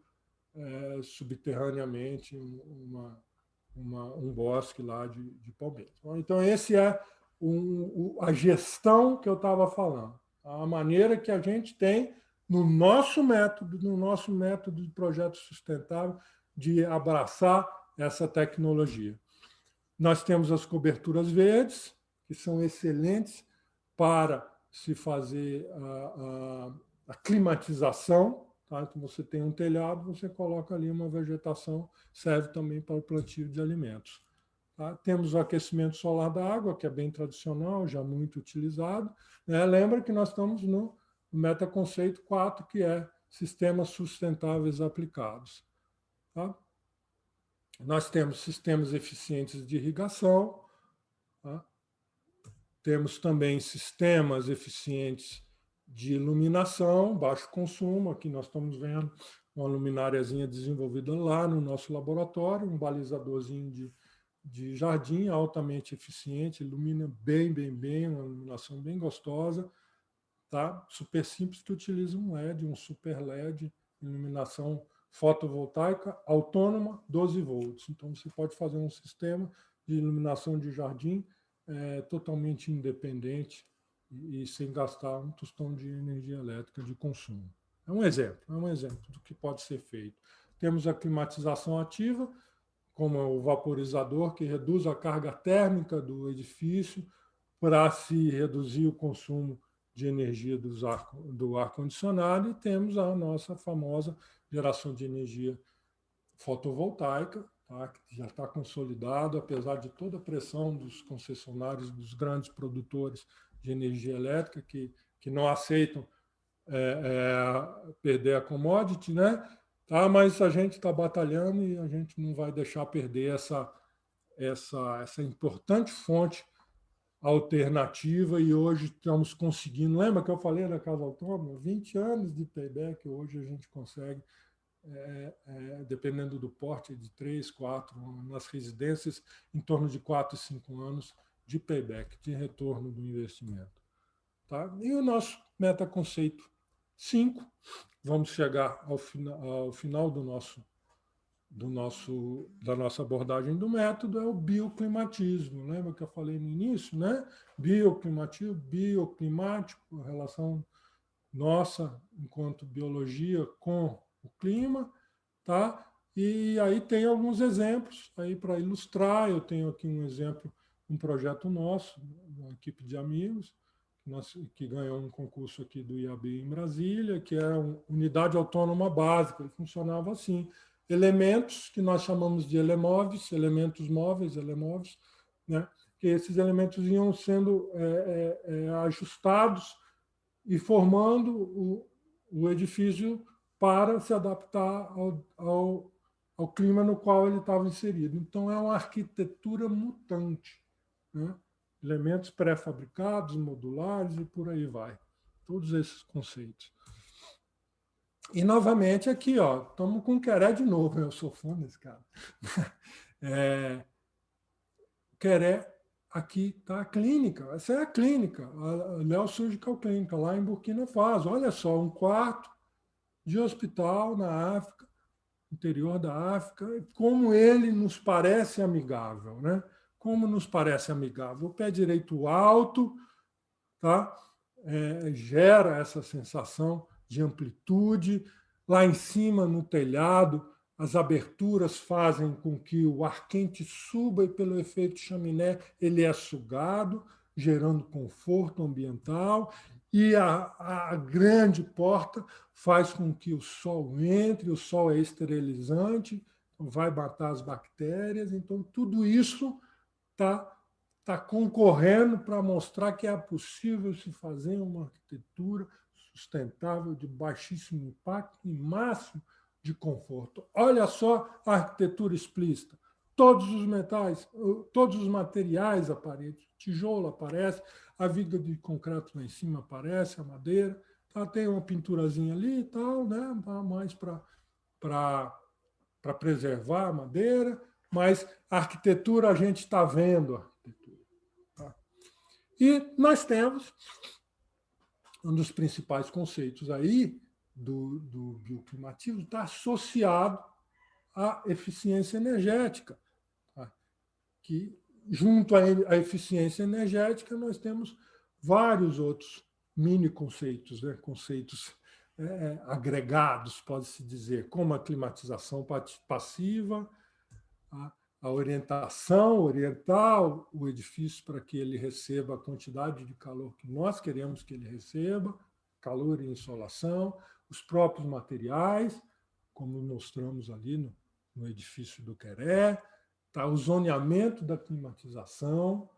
subterraneamente um bosque lá de palmeiras. Então, esse é a gestão que eu estava falando, a maneira que a gente tem no nosso método de projeto sustentável, de abraçar essa tecnologia. Nós temos as coberturas verdes, que são excelentes para se fazer a climatização. Tá? Então, você tem um telhado, você coloca ali uma vegetação, serve também para o plantio de alimentos. Tá? Temos o aquecimento solar da água, que é bem tradicional, já muito utilizado. Né? Lembra que nós estamos no metaconceito 4, que é sistemas sustentáveis aplicados. Tá? Nós temos sistemas eficientes de irrigação, tá? Temos também sistemas eficientes de iluminação, baixo consumo. Aqui nós estamos vendo uma lumináriazinha desenvolvida lá no nosso laboratório, um balizadorzinho de jardim altamente eficiente, ilumina bem, uma iluminação bem gostosa. Tá? Super simples, tu utiliza um LED, um super LED, iluminação fotovoltaica autônoma, 12 volts. Então, você pode fazer um sistema de iluminação de jardim totalmente independente e sem gastar um tostão de energia elétrica de consumo. É um exemplo do que pode ser feito. Temos a climatização ativa, como o vaporizador, que reduz a carga térmica do edifício para se reduzir o consumo de energia do ar-condicionado, e temos a nossa famosa geração de energia fotovoltaica, tá? Que já está consolidado, apesar de toda a pressão dos concessionários, dos grandes produtores de energia elétrica, que não aceitam perder a commodity, né? Tá? Mas a gente está batalhando e a gente não vai deixar perder essa importante fonte alternativa, e hoje estamos conseguindo. Lembra que eu falei da casa autônoma? 20 anos de payback, hoje a gente consegue, dependendo do porte, de 3, 4, nas residências, em torno de 4 e 5 anos de payback, de retorno do investimento. Tá? E o nosso metaconceito 5, vamos chegar ao final da nossa abordagem do método, é o bioclimatismo. Lembra que eu falei no início? Né? Bioclimatismo, bioclimático, relação nossa, enquanto biologia, com o clima, tá? E aí tem alguns exemplos aí para ilustrar. Eu tenho aqui um exemplo, um projeto nosso, uma equipe de amigos, que ganhou um concurso aqui do IAB em Brasília, que é uma unidade autônoma básica. Ele funcionava assim: elementos que nós chamamos de elemóveis, elementos móveis, elemóveis, né? Que esses elementos iam sendo ajustados e formando o edifício para se adaptar ao clima no qual ele estava inserido. Então, é uma arquitetura mutante, né? Elementos pré-fabricados, modulares e por aí vai. Todos esses conceitos. E, novamente, aqui, estamos com o Queré de novo. Eu sou fã desse cara. Queré, aqui está a clínica. Essa é a clínica, a Léo Surgical Clínica, lá em Burkina Faso. Olha só, um quarto de hospital na África, interior da África, como ele nos parece amigável, né? Como nos parece amigável. O pé direito alto, tá? Gera essa sensação de amplitude. Lá em cima, no telhado, as aberturas fazem com que o ar quente suba e, pelo efeito chaminé, ele é sugado, gerando conforto ambiental. E a grande porta faz com que o sol entre, o sol é esterilizante, vai matar as bactérias. Então, tudo isso está concorrendo para mostrar que é possível se fazer uma arquitetura sustentável, de baixíssimo impacto e máximo de conforto. Olha só a arquitetura explícita. Todos os metais, todos os materiais aparecem. Tijolo aparece, a viga de concreto lá em cima aparece, a madeira. Tá? Tem uma pinturazinha ali e tal, né? Mais para preservar a madeira, mas a arquitetura a gente está vendo. Tá? E nós temos um dos principais conceitos aí do bioclimatismo está associado à eficiência energética, tá? Que junto à eficiência energética nós temos vários outros mini conceitos, né? Conceitos agregados, pode-se dizer, como a climatização passiva, a orientação, orientar o edifício para que ele receba a quantidade de calor que nós queremos que ele receba, calor e insolação, os próprios materiais, como mostramos ali no edifício do Queré, tá? O zoneamento da climatização,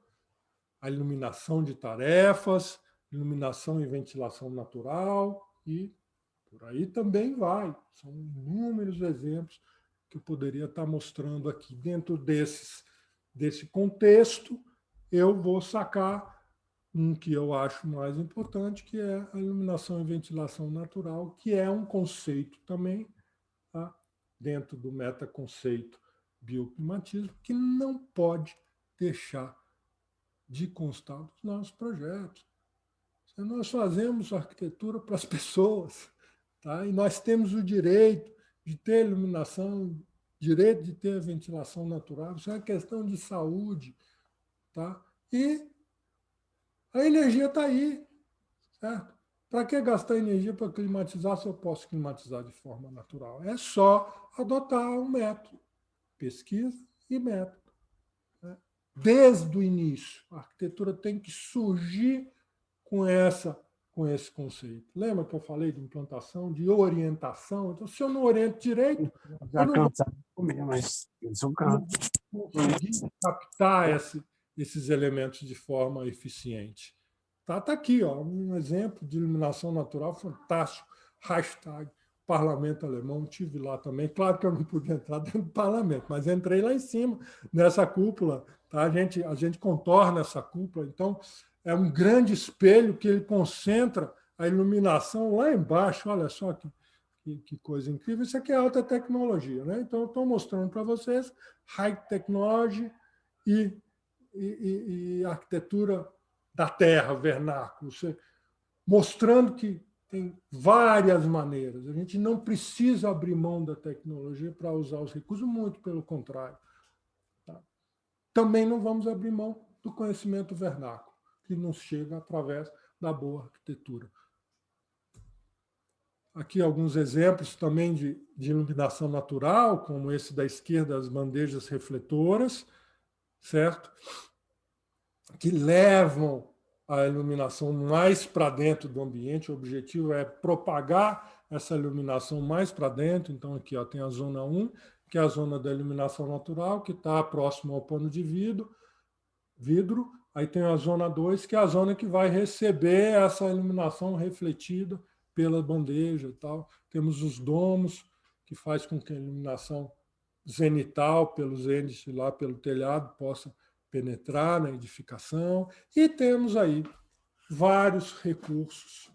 a iluminação de tarefas, iluminação e ventilação natural, e por aí também vai. São inúmeros exemplos que eu poderia estar mostrando aqui. Dentro desse contexto, eu vou sacar um que eu acho mais importante, que é a iluminação e ventilação natural, que é um conceito também, tá? Dentro do metaconceito bioclimatismo, que não pode deixar de constar dos nossos projetos. Nós fazemos arquitetura para as pessoas, tá? E nós temos o direito de ter iluminação, direito de ter ventilação natural. Isso é uma questão de saúde, tá? E a energia está aí, certo? Para que gastar energia para climatizar se eu posso climatizar de forma natural? É só adotar um método, pesquisa e método, né? Desde o início, a arquitetura tem que surgir com esse conceito. Lembra que eu falei de implantação, de orientação? Então, se eu não oriento direito, eu Já não vou, cansado de comer, mas eles são eu não cantos. vou conseguir captar esses elementos de forma eficiente. Tá aqui, um exemplo de iluminação natural fantástico. Hashtag Parlamento Alemão, estive lá também. Claro que eu não pude entrar dentro do parlamento, mas entrei lá em cima, nessa cúpula. Tá? A gente contorna essa cúpula, então é um grande espelho que ele concentra a iluminação lá embaixo. Olha só que coisa incrível. Isso aqui é alta tecnologia, né? Então, eu estou mostrando para vocês high technology e arquitetura da terra, vernáculo, mostrando que tem várias maneiras. A gente não precisa abrir mão da tecnologia para usar os recursos, muito pelo contrário. Tá? Também não vamos abrir mão do conhecimento vernáculo, que nos chega através da boa arquitetura. aqui alguns exemplos também de iluminação natural, como esse da esquerda, as bandejas refletoras, certo? Que levam a iluminação mais para dentro do ambiente. O objetivo é propagar essa iluminação mais para dentro. Então, aqui tem a zona 1, que é a zona da iluminação natural, que está próximo ao pano de vidro. Aí tem a zona 2, que é a zona que vai receber essa iluminação refletida pela bandeja e tal. Temos os domos, que faz com que a iluminação zenital, pelos zênites lá pelo telhado, possa penetrar na edificação. E temos aí vários recursos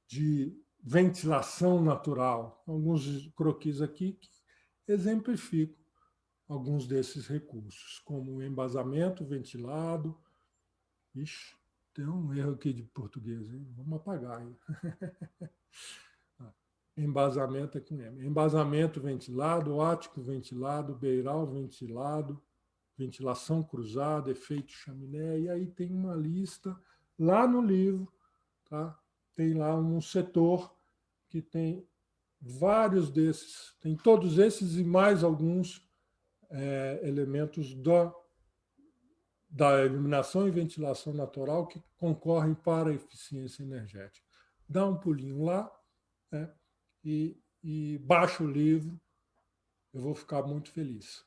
de ventilação natural. Alguns croquis aqui que exemplificam alguns desses recursos, como o embasamento ventilado. Ixi, tem um erro aqui de português, hein? Vamos apagar aí. Embasamento é com M. Embasamento ventilado, ático ventilado, beiral ventilado, ventilação cruzada, efeito chaminé, e aí tem uma lista lá no livro, tá? Tem lá um setor que tem vários desses, tem todos esses e mais alguns elementos da iluminação e ventilação natural que concorrem para a eficiência energética. Dá um pulinho lá, né? e baixa o livro, eu vou ficar muito feliz.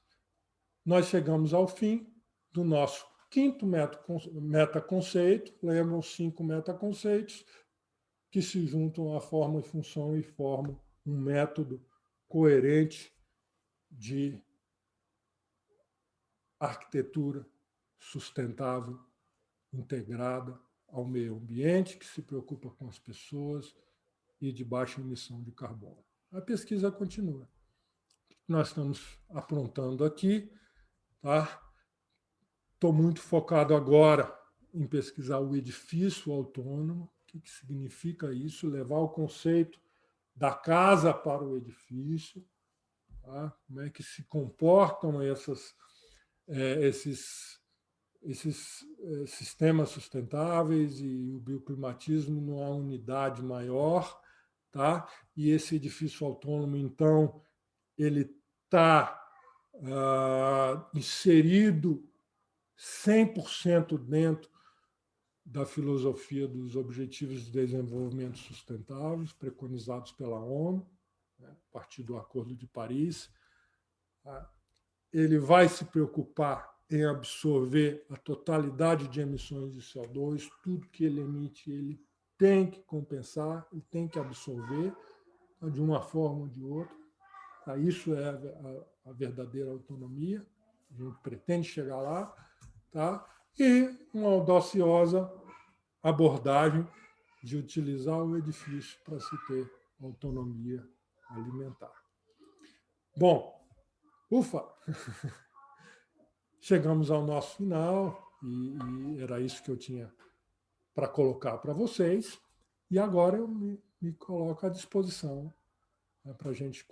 Nós chegamos ao fim do nosso quinto metaconceito. Lembram os 5 metaconceitos que se juntam à forma e função e formam um método coerente de arquitetura sustentável, integrada ao meio ambiente, que se preocupa com as pessoas e de baixa emissão de carbono. A pesquisa continua. Nós estamos aprontando aqui, tá? Estou muito focado agora em pesquisar o edifício autônomo. O que significa isso? Levar o conceito da casa para o edifício. Tá? Como é que se comportam esses sistemas sustentáveis e o bioclimatismo numa unidade maior. Tá? E esse edifício autônomo, então, ele está inserido 100% dentro da filosofia dos Objetivos de Desenvolvimento Sustentáveis, preconizados pela ONU, né, a partir do Acordo de Paris. Ele vai se preocupar em absorver a totalidade de emissões de CO2, tudo que ele emite, ele tem que compensar, ele tem que absorver, de uma forma ou de outra. Isso é a verdadeira autonomia, a gente pretende chegar lá, tá? E uma audaciosa abordagem de utilizar o edifício para se ter autonomia alimentar. Bom, ufa! Chegamos ao nosso final e era isso que eu tinha para colocar para vocês. E agora eu me coloco à disposição para a gente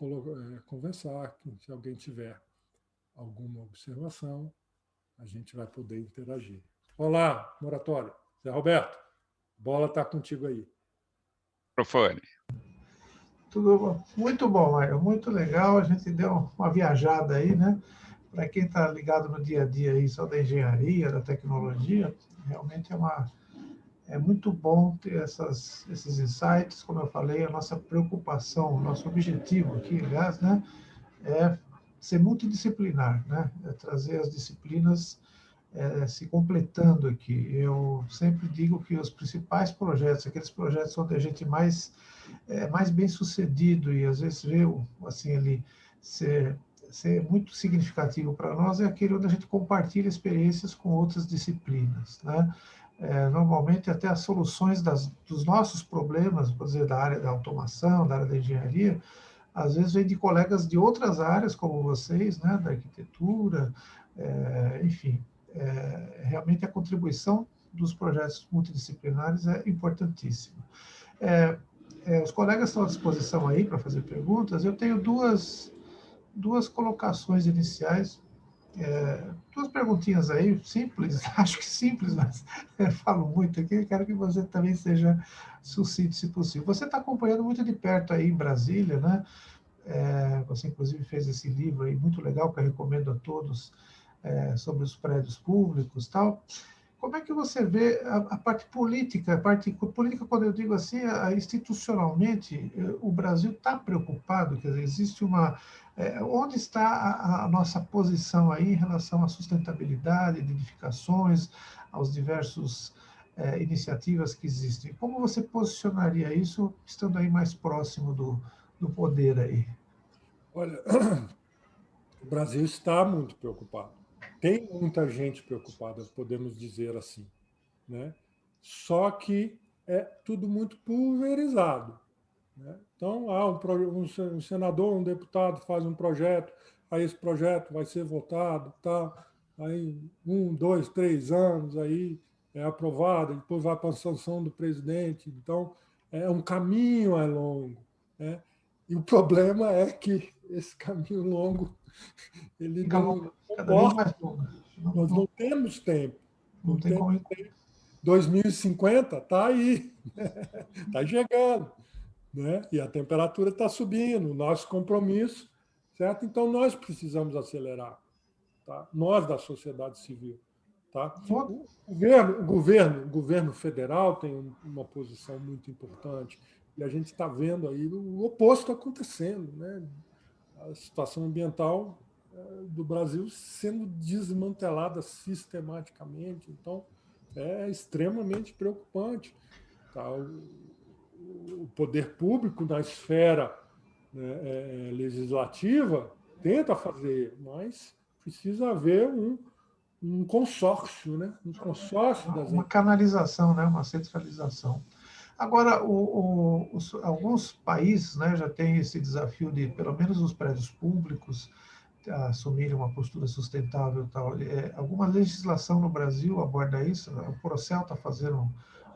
conversar. Se alguém tiver alguma observação, a gente vai poder interagir. Olá, Moratório. Zé Roberto, a bola está contigo aí. Microfone. Tudo bom. Muito bom, Mário. Muito legal. A gente deu uma viajada aí, né? Para quem está ligado no dia a dia aí, só da engenharia, da tecnologia, realmente é muito bom ter esses insights. Como eu falei, a nossa preocupação, o nosso objetivo aqui, aliás, né, é ser multidisciplinar, né? É trazer as disciplinas se completando aqui. Eu sempre digo que os principais projetos, aqueles projetos onde a gente mais bem sucedido e às vezes vê assim ali ser muito significativo para nós, é aquele onde a gente compartilha experiências com outras disciplinas, né? Normalmente até as soluções dos nossos problemas, por exemplo, da área da automação, da área da engenharia, às vezes vem de colegas de outras áreas, como vocês, né, da arquitetura, enfim. Realmente a contribuição dos projetos multidisciplinares é importantíssima. Os colegas estão à disposição aí para fazer perguntas. Eu tenho duas colocações iniciais Duas perguntinhas aí, simples, acho que simples, mas falo muito aqui, quero que você também seja sucinto, se possível. Você está acompanhando muito de perto aí em Brasília, né? Você, inclusive, fez esse livro aí muito legal, que eu recomendo a todos, sobre os prédios públicos e tal. Como é que você vê a parte política? A parte política, quando eu digo assim, institucionalmente, o Brasil está preocupado? Quer dizer, existe uma... onde está a nossa posição aí em relação à sustentabilidade, de edificações, aos diversos iniciativas que existem? Como você posicionaria isso, estando aí mais próximo do poder aí? Olha, o Brasil está muito preocupado. Tem muita gente preocupada, podemos dizer assim, né? Só que é tudo muito pulverizado, né? Então, um senador, um deputado faz um projeto, aí esse projeto vai ser votado, tá? Aí 1, 2, 3 anos, aí é aprovado, depois vai para a sanção do presidente. Então, um caminho é longo, né? E o problema é que esse caminho longo ele Fica não longa, cada vez comporta. mais longa. Nós não temos tempo. Não Não tem temos como... 2050 está aí, está chegando, né? E a temperatura está subindo, o nosso compromisso, certo? Então, nós precisamos acelerar, tá? Nós, da sociedade civil. Tá? O governo federal tem uma posição muito importante e a gente está vendo aí o oposto acontecendo, né? A situação ambiental do Brasil sendo desmantelada sistematicamente. Então, é extremamente preocupante. Tá? O poder público na esfera, né, legislativa tenta fazer, mas precisa haver um consórcio, né? Um consórcio das uma canalização, né? Uma centralização. Agora, alguns países, né, já têm esse desafio de, pelo menos os prédios públicos, assumirem uma postura sustentável e tal. Alguma legislação no Brasil aborda isso? O Procel está fazendo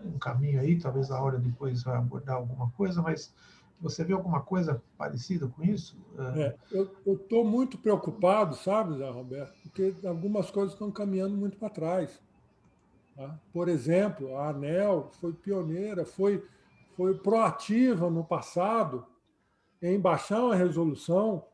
um caminho aí, talvez a hora depois vai abordar alguma coisa, mas você vê alguma coisa parecida com isso? Eu estou muito preocupado, sabe, Zé Roberto, porque algumas coisas estão caminhando muito para trás. Tá? Por exemplo, a ANEEL foi pioneira, foi proativa no passado em baixar uma resolução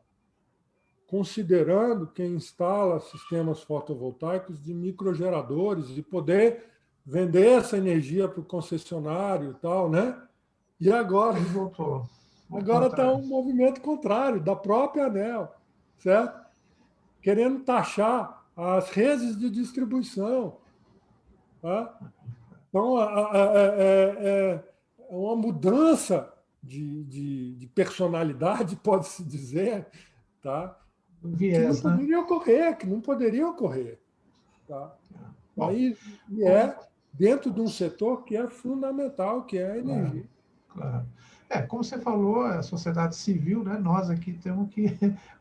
considerando quem instala sistemas fotovoltaicos de microgeradores e poder vender essa energia para o concessionário e tal, né? E agora Voltou está atrás. um movimento contrário, da própria ANEEL, certo? Querendo taxar as redes de distribuição. Tá? Então, é uma mudança de personalidade, pode-se dizer, tá? Que não Viés, né? poderia ocorrer, que não poderia ocorrer. Tá? Bom, Aí, e é dentro de um setor que é fundamental, que é a claro, energia. claro. Como você falou, a sociedade civil, né, nós aqui temos que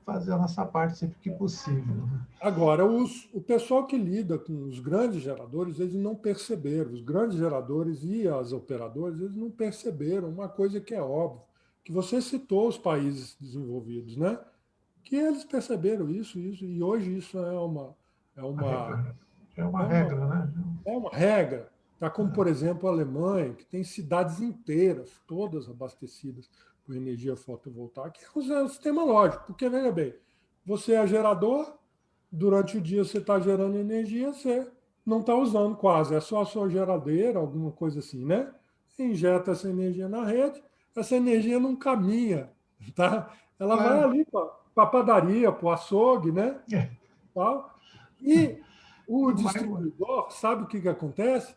fazer a nossa parte sempre que possível. Né? Agora, o pessoal que lida com os grandes geradores, eles não perceberam, os grandes geradores e as operadoras, eles não perceberam uma coisa que é óbvia, que você citou os países desenvolvidos, né? Que eles perceberam isso, e hoje isso é uma, É uma é uma, regra, né? é uma regra. Tá como, por exemplo, a Alemanha, que tem cidades inteiras, todas abastecidas por energia fotovoltaica, é um sistema lógico, porque, veja bem, você é gerador, durante o dia você está gerando energia, você não está usando quase, é só a sua geladeira, alguma coisa assim, né? Você injeta essa energia na rede, essa energia não caminha, tá? Ela vai Claro. ali para a padaria, para o açougue, né? É. Tal. E o Não vai. distribuidor, sabe o que acontece?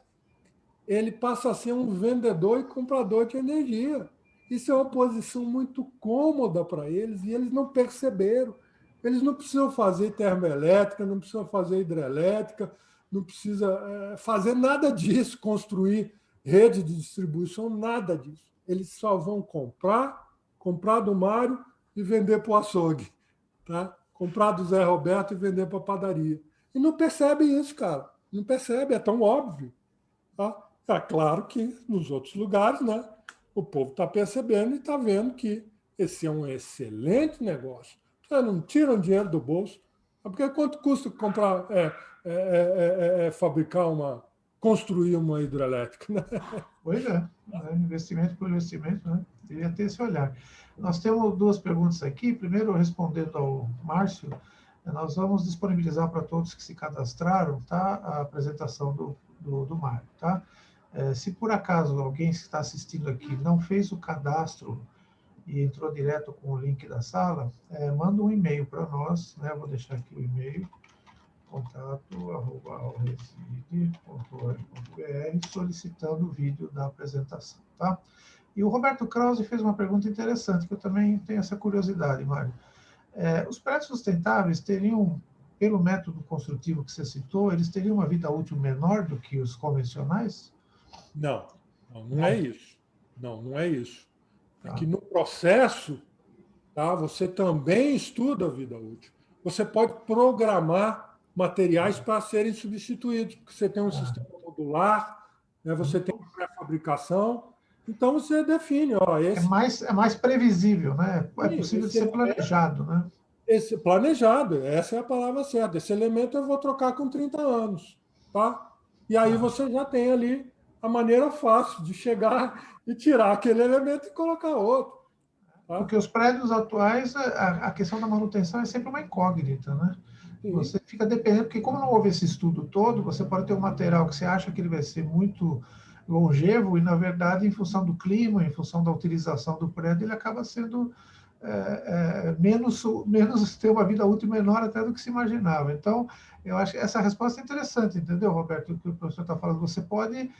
Ele passa a ser um vendedor e comprador de energia. Isso é uma posição muito cômoda para eles e eles não perceberam. Eles não precisam fazer termoelétrica, não precisam fazer hidrelétrica, não precisa fazer nada disso, construir rede de distribuição, nada disso. Eles só vão comprar do Mário e vender para o açougue. Tá? Comprar do Zé Roberto e vender para a padaria. E não percebe isso, cara. Não percebe, é tão óbvio. Tá? É claro que nos outros lugares, né, o povo está percebendo e está vendo que esse é um excelente negócio. Você não tira o dinheiro do bolso, Porque quanto custa comprar, fabricar construir uma hidrelétrica, né? Pois é, investimento por investimento, né? Deveria ter esse olhar. Nós temos duas perguntas aqui. Primeiro, respondendo ao Márcio, nós vamos disponibilizar para todos que se cadastraram, tá, a apresentação do Mário, tá? Se por acaso alguém que está assistindo aqui não fez o cadastro e entrou direto com o link da sala, manda um e-mail para nós, né? Eu vou deixar aqui o e-mail, contato@alreside.org.br, solicitando o vídeo da apresentação, tá? E o Roberto Krause fez uma pergunta interessante, que eu também tenho essa curiosidade, Mário. Os prédios sustentáveis teriam, pelo método construtivo que você citou, eles teriam uma vida útil menor do que os convencionais? Não, não é isso. Não é isso. É Tá. que no processo, tá, você também estuda a vida útil. Você pode programar materiais para serem substituídos, porque você tem um sistema modular, né, você tem pré-fabricação, então você define, É mais previsível, né? É possível de ser planejado, né? Planejado, essa é a palavra certa. Esse elemento eu vou trocar com 30 anos, tá? E aí você já tem ali a maneira fácil de chegar e tirar aquele elemento e colocar outro. Tá? Porque os prédios atuais, a questão da manutenção é sempre uma incógnita, né? Sim. Você fica dependendo, porque como não houve esse estudo todo, você pode ter um material que você acha que ele vai ser muito longevo e, na verdade, em função do clima, em função da utilização do prédio, ele acaba sendo menos ter uma vida útil menor até do que se imaginava. Então, eu acho que essa resposta é interessante, entendeu, Roberto? O que o professor está falando. Você pode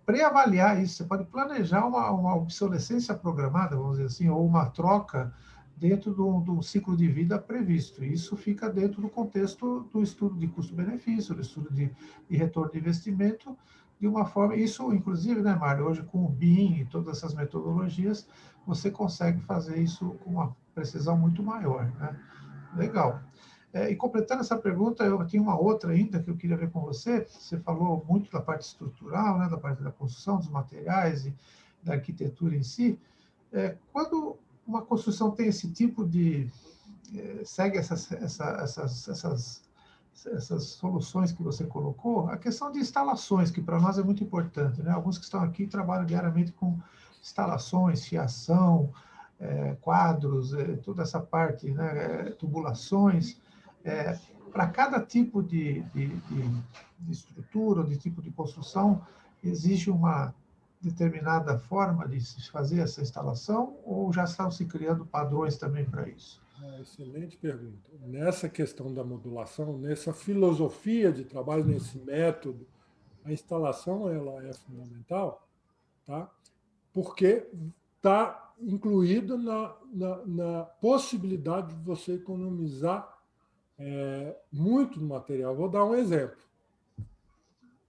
pré-avaliar isso, você pode planejar uma obsolescência programada, vamos dizer assim, ou uma troca dentro do ciclo de vida previsto. Isso fica dentro do contexto do estudo de custo-benefício, do estudo de retorno de investimento, de uma forma... Isso, inclusive, né, Mário, hoje com o BIM e todas essas metodologias, você consegue fazer isso com uma precisão muito maior, né? Legal. E completando essa pergunta, eu tinha uma outra ainda que eu queria ver com você. Você falou muito da parte estrutural, né, da parte da construção, dos materiais e da arquitetura em si. Quando uma construção tem esse tipo de... segue essas soluções que você colocou, a questão de instalações, que para nós é muito importante, né? Alguns que estão aqui trabalham diariamente com instalações, fiação, quadros, toda essa parte, né? Tubulações. Para cada tipo de estrutura, de tipo de construção, existe uma determinada forma de se fazer essa instalação ou já estão se criando padrões também para isso? Excelente pergunta. Nessa questão da modulação, nessa filosofia de trabalho, nesse método, a instalação ela é fundamental, tá? Porque está incluída na possibilidade de você economizar muito no material. Vou dar um exemplo.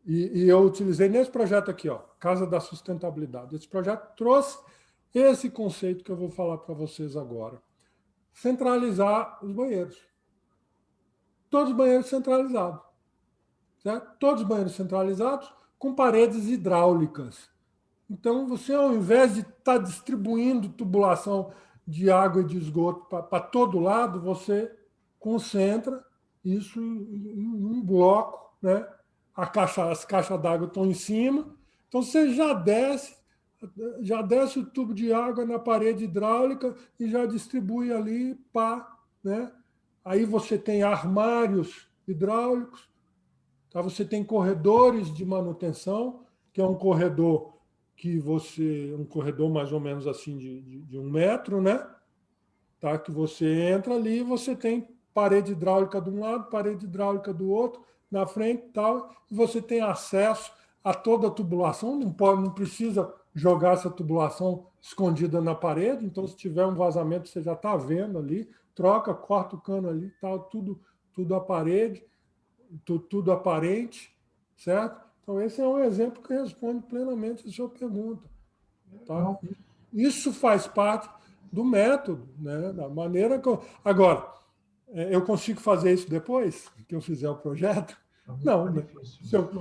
E eu utilizei nesse projeto aqui, Casa da Sustentabilidade. Esse projeto trouxe esse conceito que eu vou falar para vocês agora. Centralizar os banheiros. Todos os banheiros centralizados. Certo? Todos os banheiros centralizados com paredes hidráulicas. Então, você, ao invés de estar distribuindo tubulação de água e de esgoto para todo lado, você concentra isso em um bloco, né? As caixas d'água estão em cima, então você já desce o tubo de água na parede hidráulica e já distribui ali, né? Aí você tem armários hidráulicos, tá? Você tem corredores de manutenção, que é um corredor um corredor mais ou menos assim de 1 metro, né? Tá? Que você entra ali e você tem parede hidráulica de um lado, parede hidráulica do outro, na frente e tal, e você tem acesso a toda a tubulação, não precisa jogar essa tubulação escondida na parede, então se tiver um vazamento você já está vendo ali, corta o cano ali, tal, tudo a parede, tudo aparente, certo? Então esse é um exemplo que responde plenamente a sua pergunta. Tá? Isso faz parte do método, né? Da maneira que Agora, eu consigo fazer isso depois que eu fizer o projeto? Não, né? Se eu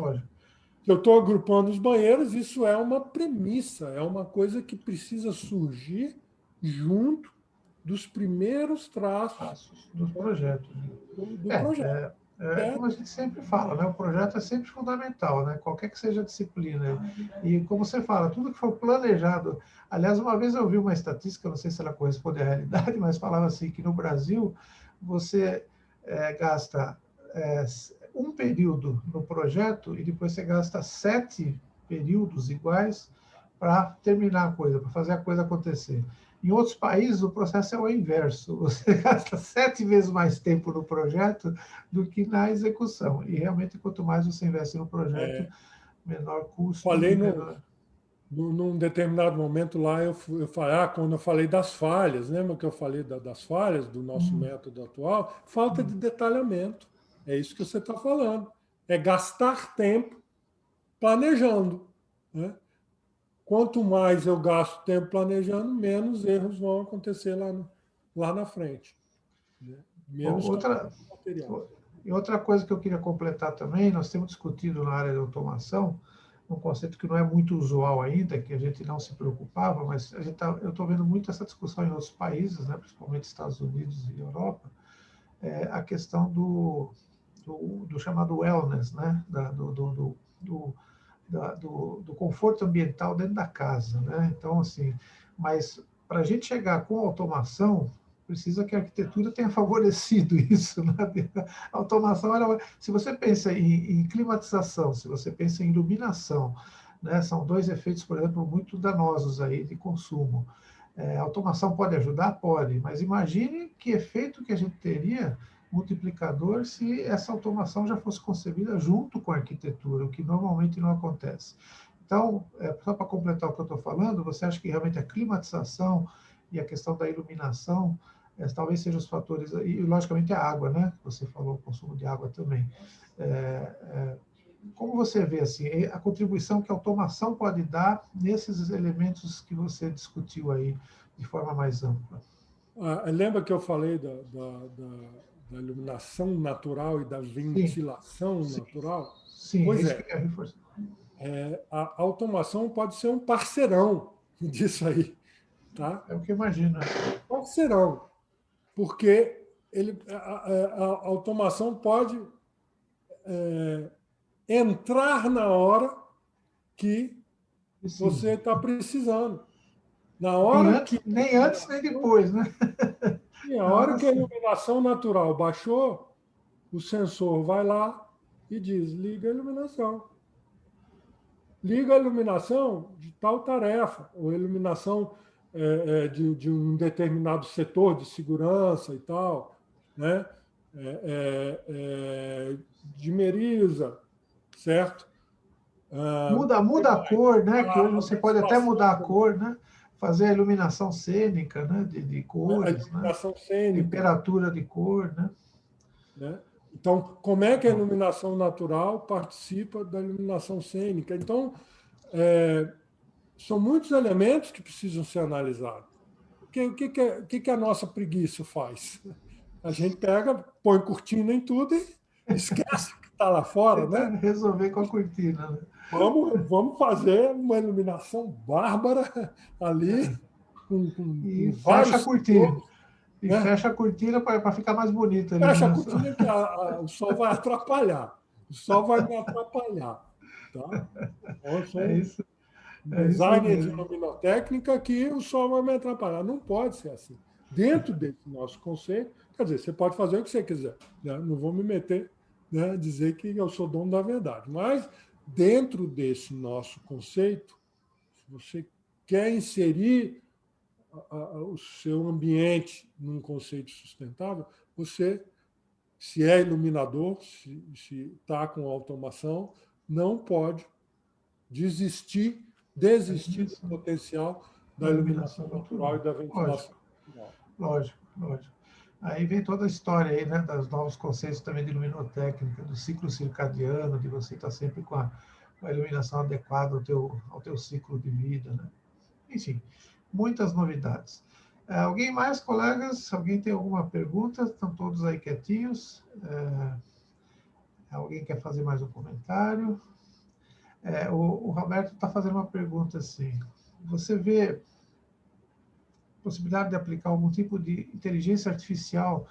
estou agrupando os banheiros, isso é uma premissa, é uma coisa que precisa surgir junto, dos primeiros traços Passos dos projetos. do projeto. Como a gente sempre fala, né? O projeto é sempre fundamental, né? Qualquer que seja a disciplina. E como você fala, tudo que for planejado. Aliás, uma vez eu vi uma estatística, não sei se ela corresponde à realidade, mas falava assim que no Brasil você gasta um período no projeto e depois você gasta 7 períodos iguais para terminar a coisa, para fazer a coisa acontecer. Em outros países, o processo é o inverso. Você gasta 7 vezes mais tempo no projeto do que na execução. E realmente, quanto mais você investe no projeto, menor custo Falei e menor... num determinado momento lá, eu falei, quando eu falei das falhas, lembra que eu falei das falhas do nosso método atual? Falta de detalhamento. É isso que você está falando. É gastar tempo planejando, né? Quanto mais eu gasto tempo planejando, menos erros vão acontecer lá na frente, né? Menos material. E outra coisa que eu queria completar também, nós temos discutido na área de automação, um conceito que não é muito usual ainda, que a gente não se preocupava, mas eu estou vendo muito essa discussão em outros países, né, principalmente Estados Unidos e Europa, a questão do chamado wellness, né, do conforto ambiental dentro da casa, né? Então, assim, mas para a gente chegar com automação, precisa que a arquitetura tenha favorecido isso, né? A automação, se você pensa em climatização, se você pensa em iluminação, né? São dois efeitos, por exemplo, muito danosos aí de consumo. A automação pode ajudar? Pode, mas imagine que efeito que a gente teria multiplicador se essa automação já fosse concebida junto com a arquitetura, o que normalmente não acontece. Então, só para completar o que eu estou falando, você acha que realmente a climatização e a questão da iluminação talvez sejam os fatores, e logicamente a água, né? Você falou o consumo de água também. Como você vê assim, a contribuição que a automação pode dar nesses elementos que você discutiu aí de forma mais ampla? Lembra que eu falei da iluminação natural e da ventilação natural? Sim, Pois isso que é, eu quero reforçar. a automação pode ser um parceirão disso aí, tá? É o que eu imagino. Parceirão, porque a automação pode entrar na hora que você está precisando. Na hora que Nem antes, nem depois, né? a hora que a iluminação natural baixou, o sensor vai lá e diz: liga a iluminação. Liga a iluminação de tal tarefa, ou iluminação de um determinado setor de segurança e tal, né? Dimeriza, certo? Muda a cor, né? Que hoje A você pode até ventilação, mudar a cor, né? Fazer a iluminação cênica, né? De a cores, né? iluminação cênica, Temperatura de cor, né? né? Então, como é que a iluminação natural participa da iluminação cênica? Então, são muitos elementos que precisam ser analisados. O que a nossa preguiça faz? A gente pega, põe cortina em tudo e esquece que está lá fora, Tentar né? resolver com a cortina, né? Vamos fazer uma iluminação bárbara ali, com E fecha a vários cortina. setores, E né? fecha a cortina para ficar mais bonita a Fecha a iluminação. cortina que o sol vai atrapalhar. O sol vai me atrapalhar. Tá? Então, eu É sou isso, um é isso designer de mesmo. luminotécnica que o sol vai me atrapalhar. Não pode ser assim. Dentro desse nosso conceito, quer dizer, você pode fazer o que você quiser. Né? Não vou me meter, né, dizer que eu sou dono da verdade. Mas, dentro desse nosso conceito, se você quer inserir o seu ambiente num conceito sustentável, você, se é iluminador, se está com automação, não pode desistir do potencial da Da iluminação iluminação natural natural. e da ventilação Lógico, natural. lógico, lógico. Aí vem toda a história aí, né, dos novos conceitos também de luminotécnica, do ciclo circadiano, de você estar sempre com a iluminação adequada ao teu ciclo de vida, né? Enfim, muitas novidades. Alguém mais, colegas? Alguém tem alguma pergunta? Estão todos aí quietinhos? Alguém quer fazer mais um comentário? O Roberto está fazendo uma pergunta assim. Você vê possibilidade de aplicar algum tipo de inteligência artificial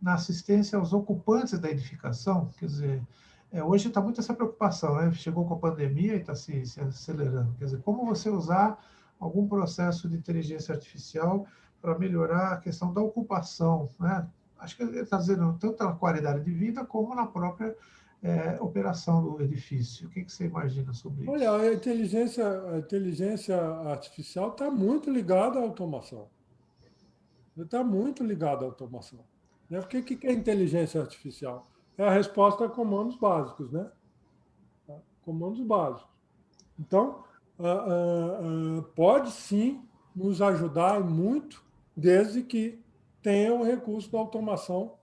na assistência aos ocupantes da edificação. Quer dizer, hoje está muito essa preocupação, né? Chegou com a pandemia e está se acelerando. Quer dizer, como você usar algum processo de inteligência artificial para melhorar a questão da ocupação, né? Acho que ele está dizendo tanto na qualidade de vida como na própria operação do edifício. O que você imagina sobre isso? Olha, a inteligência artificial está muito ligada à automação. Está muito ligada à automação. Né? Porque o que é inteligência artificial? É a resposta a comandos básicos, né? Comandos básicos. Então, pode sim nos ajudar muito, desde que tenha o recurso da automação.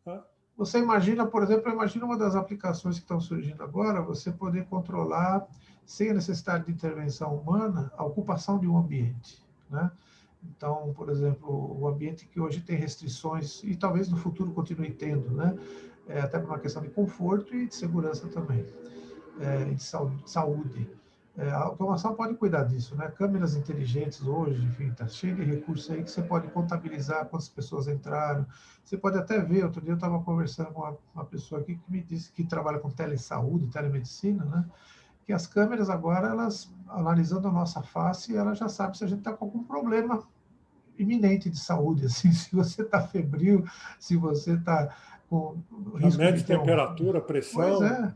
Tá? Você imagina, por exemplo, imagina uma das aplicações que estão surgindo agora, você poder controlar, sem a necessidade de intervenção humana, a ocupação de um ambiente, né? Então, por exemplo, o ambiente que hoje tem restrições, e talvez no futuro continue tendo, né? Até por uma questão de conforto e de segurança também, de saúde. A automação pode cuidar disso, né? Câmeras inteligentes hoje, enfim, está cheio de recursos aí que você pode contabilizar quantas pessoas entraram. Você pode até ver, outro dia eu estava conversando com uma pessoa aqui que me disse que trabalha com telesaúde, telemedicina, né? Que as câmeras agora, elas, analisando a nossa face, ela já sabe se a gente está com algum problema iminente de saúde, assim, se você está febril, se você está com risco Mede de ter temperatura, pressão,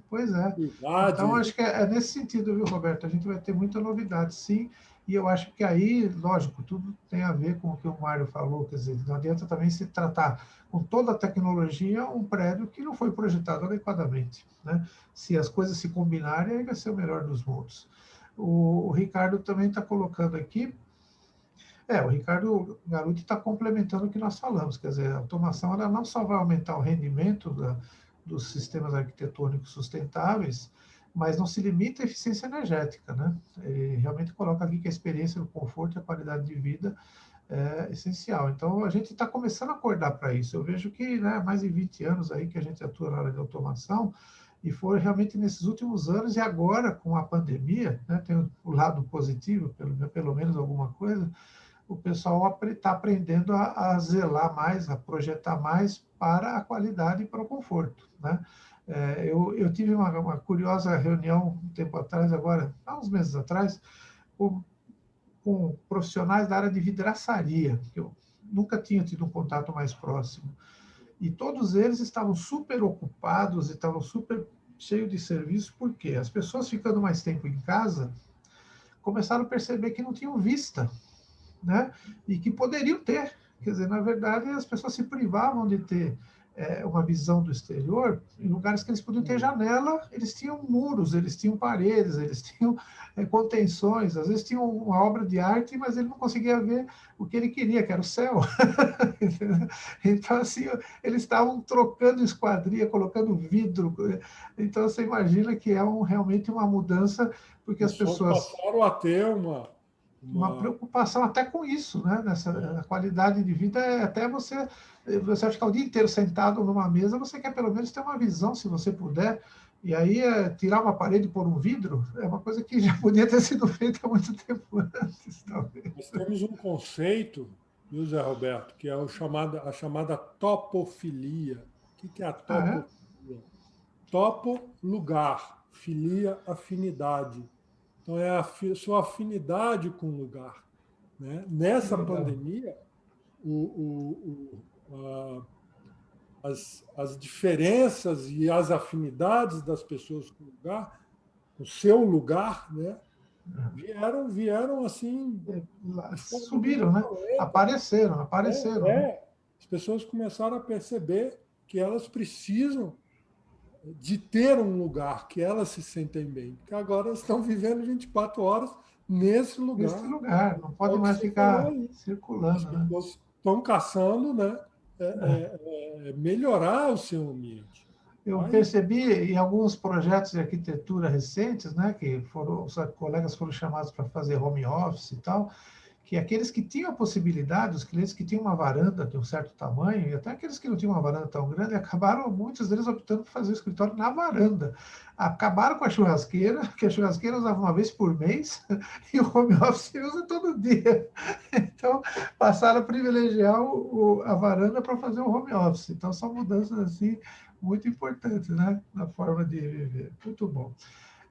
Pois é. idade. Então, acho que é nesse sentido, viu, Roberto? A gente vai ter muita novidade, sim, e eu acho que aí, lógico, tudo tem a ver com o que o Mário falou, quer dizer, não adianta também se tratar com toda a tecnologia um prédio que não foi projetado adequadamente, né? Se as coisas se combinarem, aí vai ser o melhor dos mundos. O Ricardo também está colocando aqui, o Ricardo Garuti está complementando o que nós falamos, quer dizer, a automação ela não só vai aumentar o rendimento dos sistemas arquitetônicos sustentáveis, mas não se limita à eficiência energética, né? Ele realmente coloca aqui que a experiência, o conforto e a qualidade de vida é essencial. Então, a gente está começando a acordar para isso. Eu vejo que, né, mais de 20 anos aí que a gente atua na área de automação, e foi realmente nesses últimos anos, e agora com a pandemia, né, tem o lado positivo, pelo menos alguma coisa, o pessoal está aprendendo a zelar mais, a projetar mais para a qualidade e para o conforto, né? Eu tive uma curiosa reunião um tempo atrás, agora, há uns meses atrás, com profissionais da área de vidraçaria, que eu nunca tinha tido um contato mais próximo. E todos eles estavam super ocupados e estavam super cheios de serviço, porque as pessoas ficando mais tempo em casa começaram a perceber que não tinham vista, né? E que poderiam ter. Quer dizer, na verdade, as pessoas se privavam de ter uma visão do exterior em lugares que eles podiam ter janela, eles tinham muros, eles tinham paredes, eles tinham contenções, às vezes tinham uma obra de arte, mas ele não conseguia ver o que ele queria, que era o céu. Então, assim, eles estavam trocando esquadria, colocando vidro. Então, você imagina que é realmente uma mudança, porque as pessoas passaram a ter uma preocupação até com isso, né? Nessa qualidade de vida é até você vai ficar o dia inteiro sentado numa mesa, você quer pelo menos ter uma visão, se você puder. E aí tirar uma parede e pôr um vidro é uma coisa que já podia ter sido feita há muito tempo antes, talvez. Nós temos um conceito, viu, Zé Roberto, que é a chamada topofilia. O que é a topofilia? Topo, lugar, filia, afinidade. Então, é a sua afinidade com o lugar. Né? Nessa pandemia, as diferenças e as afinidades das pessoas com o lugar, o seu lugar, né? vieram assim... Subiram, né? Apareceram. As pessoas começaram a perceber que elas precisam de ter um lugar que elas se sentem bem, porque agora elas estão vivendo 24 horas nesse lugar. Nesse lugar, não pode mais ficar circulando. As pessoas estão caçando, né, melhorar o seu ambiente. Eu percebi em alguns projetos de arquitetura recentes, né, que os colegas foram chamados para fazer home office e tal, que aqueles que tinham a possibilidade, os clientes que tinham uma varanda de um certo tamanho, e até aqueles que não tinham uma varanda tão grande, acabaram, muitos deles, optando por fazer o escritório na varanda. Acabaram com a churrasqueira, que a churrasqueira usava uma vez por mês, e o home office usa todo dia. Então, passaram a privilegiar a varanda para fazer o home office. Então, são mudanças assim muito importantes, né, na forma de viver. Muito bom.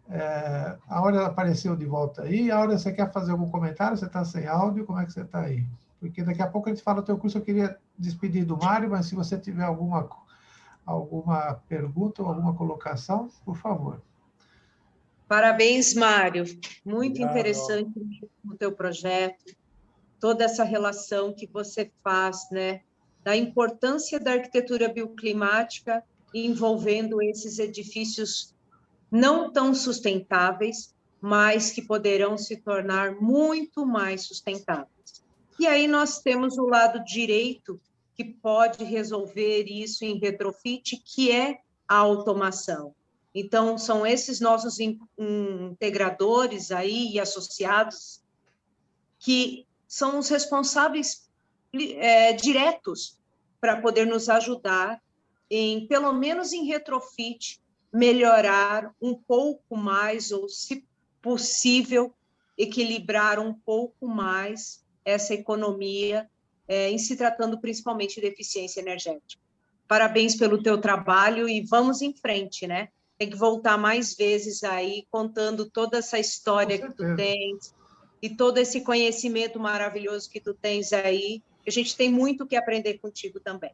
A Áurea apareceu de volta aí. A Áurea, você quer fazer algum comentário? Você está sem áudio? Como é que você está aí? Porque daqui a pouco a gente fala do teu curso. Eu queria despedir do Mário, mas se você tiver alguma pergunta ou alguma colocação, por favor. Parabéns, Mário. Muito Obrigado. interessante o teu projeto, toda essa relação que você faz, né, da importância da arquitetura bioclimática envolvendo esses edifícios não tão sustentáveis, mas que poderão se tornar muito mais sustentáveis. E aí nós temos o lado direito, que pode resolver isso em retrofit, que é a automação. Então, são esses nossos integradores aí e associados que são os responsáveis diretos para poder nos ajudar em, pelo menos em retrofit, melhorar um pouco mais, ou, se possível, equilibrar um pouco mais essa economia, em se tratando principalmente de eficiência energética. Parabéns pelo teu trabalho e vamos em frente, né? Tem que voltar mais vezes aí, contando toda essa história que tu tens e todo esse conhecimento maravilhoso que tu tens aí. A gente tem muito que aprender contigo também.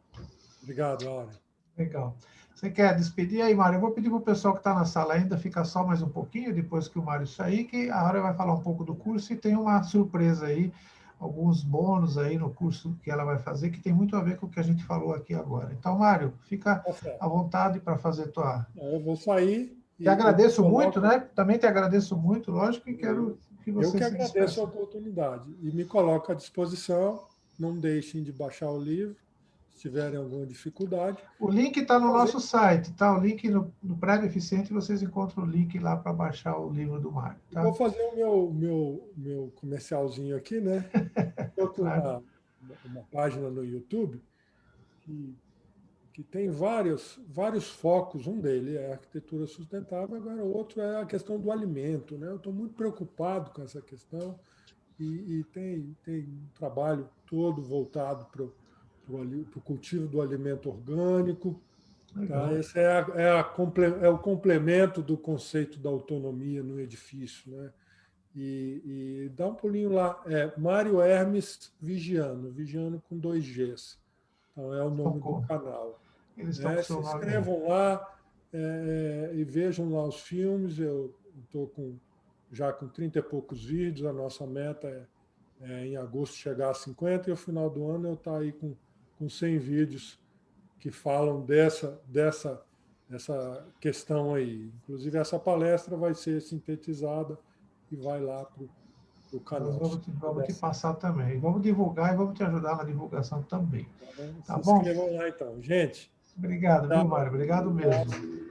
Obrigado, Áurea. Legal. Você quer despedir aí, Mário? Eu vou pedir para o pessoal que está na sala ainda ficar só mais um pouquinho, depois que o Mário sair, que a Áurea vai falar um pouco do curso e tem uma surpresa aí, alguns bônus aí no curso que ela vai fazer, que tem muito a ver com o que a gente falou aqui agora. Então, Mário, fica à vontade para fazer tua... Eu vou sair. Te agradeço muito, né? Também te agradeço muito, lógico, e quero que você Eu que se agradeço despeça. a oportunidade e me coloco à disposição. Não deixem de baixar o livro, se tiverem alguma dificuldade. O link está no nosso site, tá? O link no Prévio Eficiente, vocês encontram o link lá para baixar o livro do Mário. Tá? Vou fazer o meu comercialzinho aqui, né? Estou com Claro. uma página no YouTube que tem vários focos. Um deles é a arquitetura sustentável, agora o outro é a questão do alimento, né? Eu estou muito preocupado com essa questão e tem um trabalho todo voltado para o cultivo do alimento orgânico. Tá? Esse é o complemento do conceito da autonomia no edifício, né? E dá um pulinho lá, Mário Hermes Vigiano com 2 Gs. Então, é o nome do canal. Eles estão com o seu Se nome. inscrevam lá e vejam lá os filmes. Eu estou já com 30 e poucos vídeos. A nossa meta é em agosto chegar a 50 e, ao final do ano, eu estar aí com 100 vídeos que falam dessa questão aí. Inclusive, essa palestra vai ser sintetizada e vai lá para o canal. Nós vamos te passar também. Vamos divulgar e vamos te ajudar na divulgação também. Tá bom? Se inscrevam lá, então. Gente, obrigado, viu, Mário? Obrigado mesmo.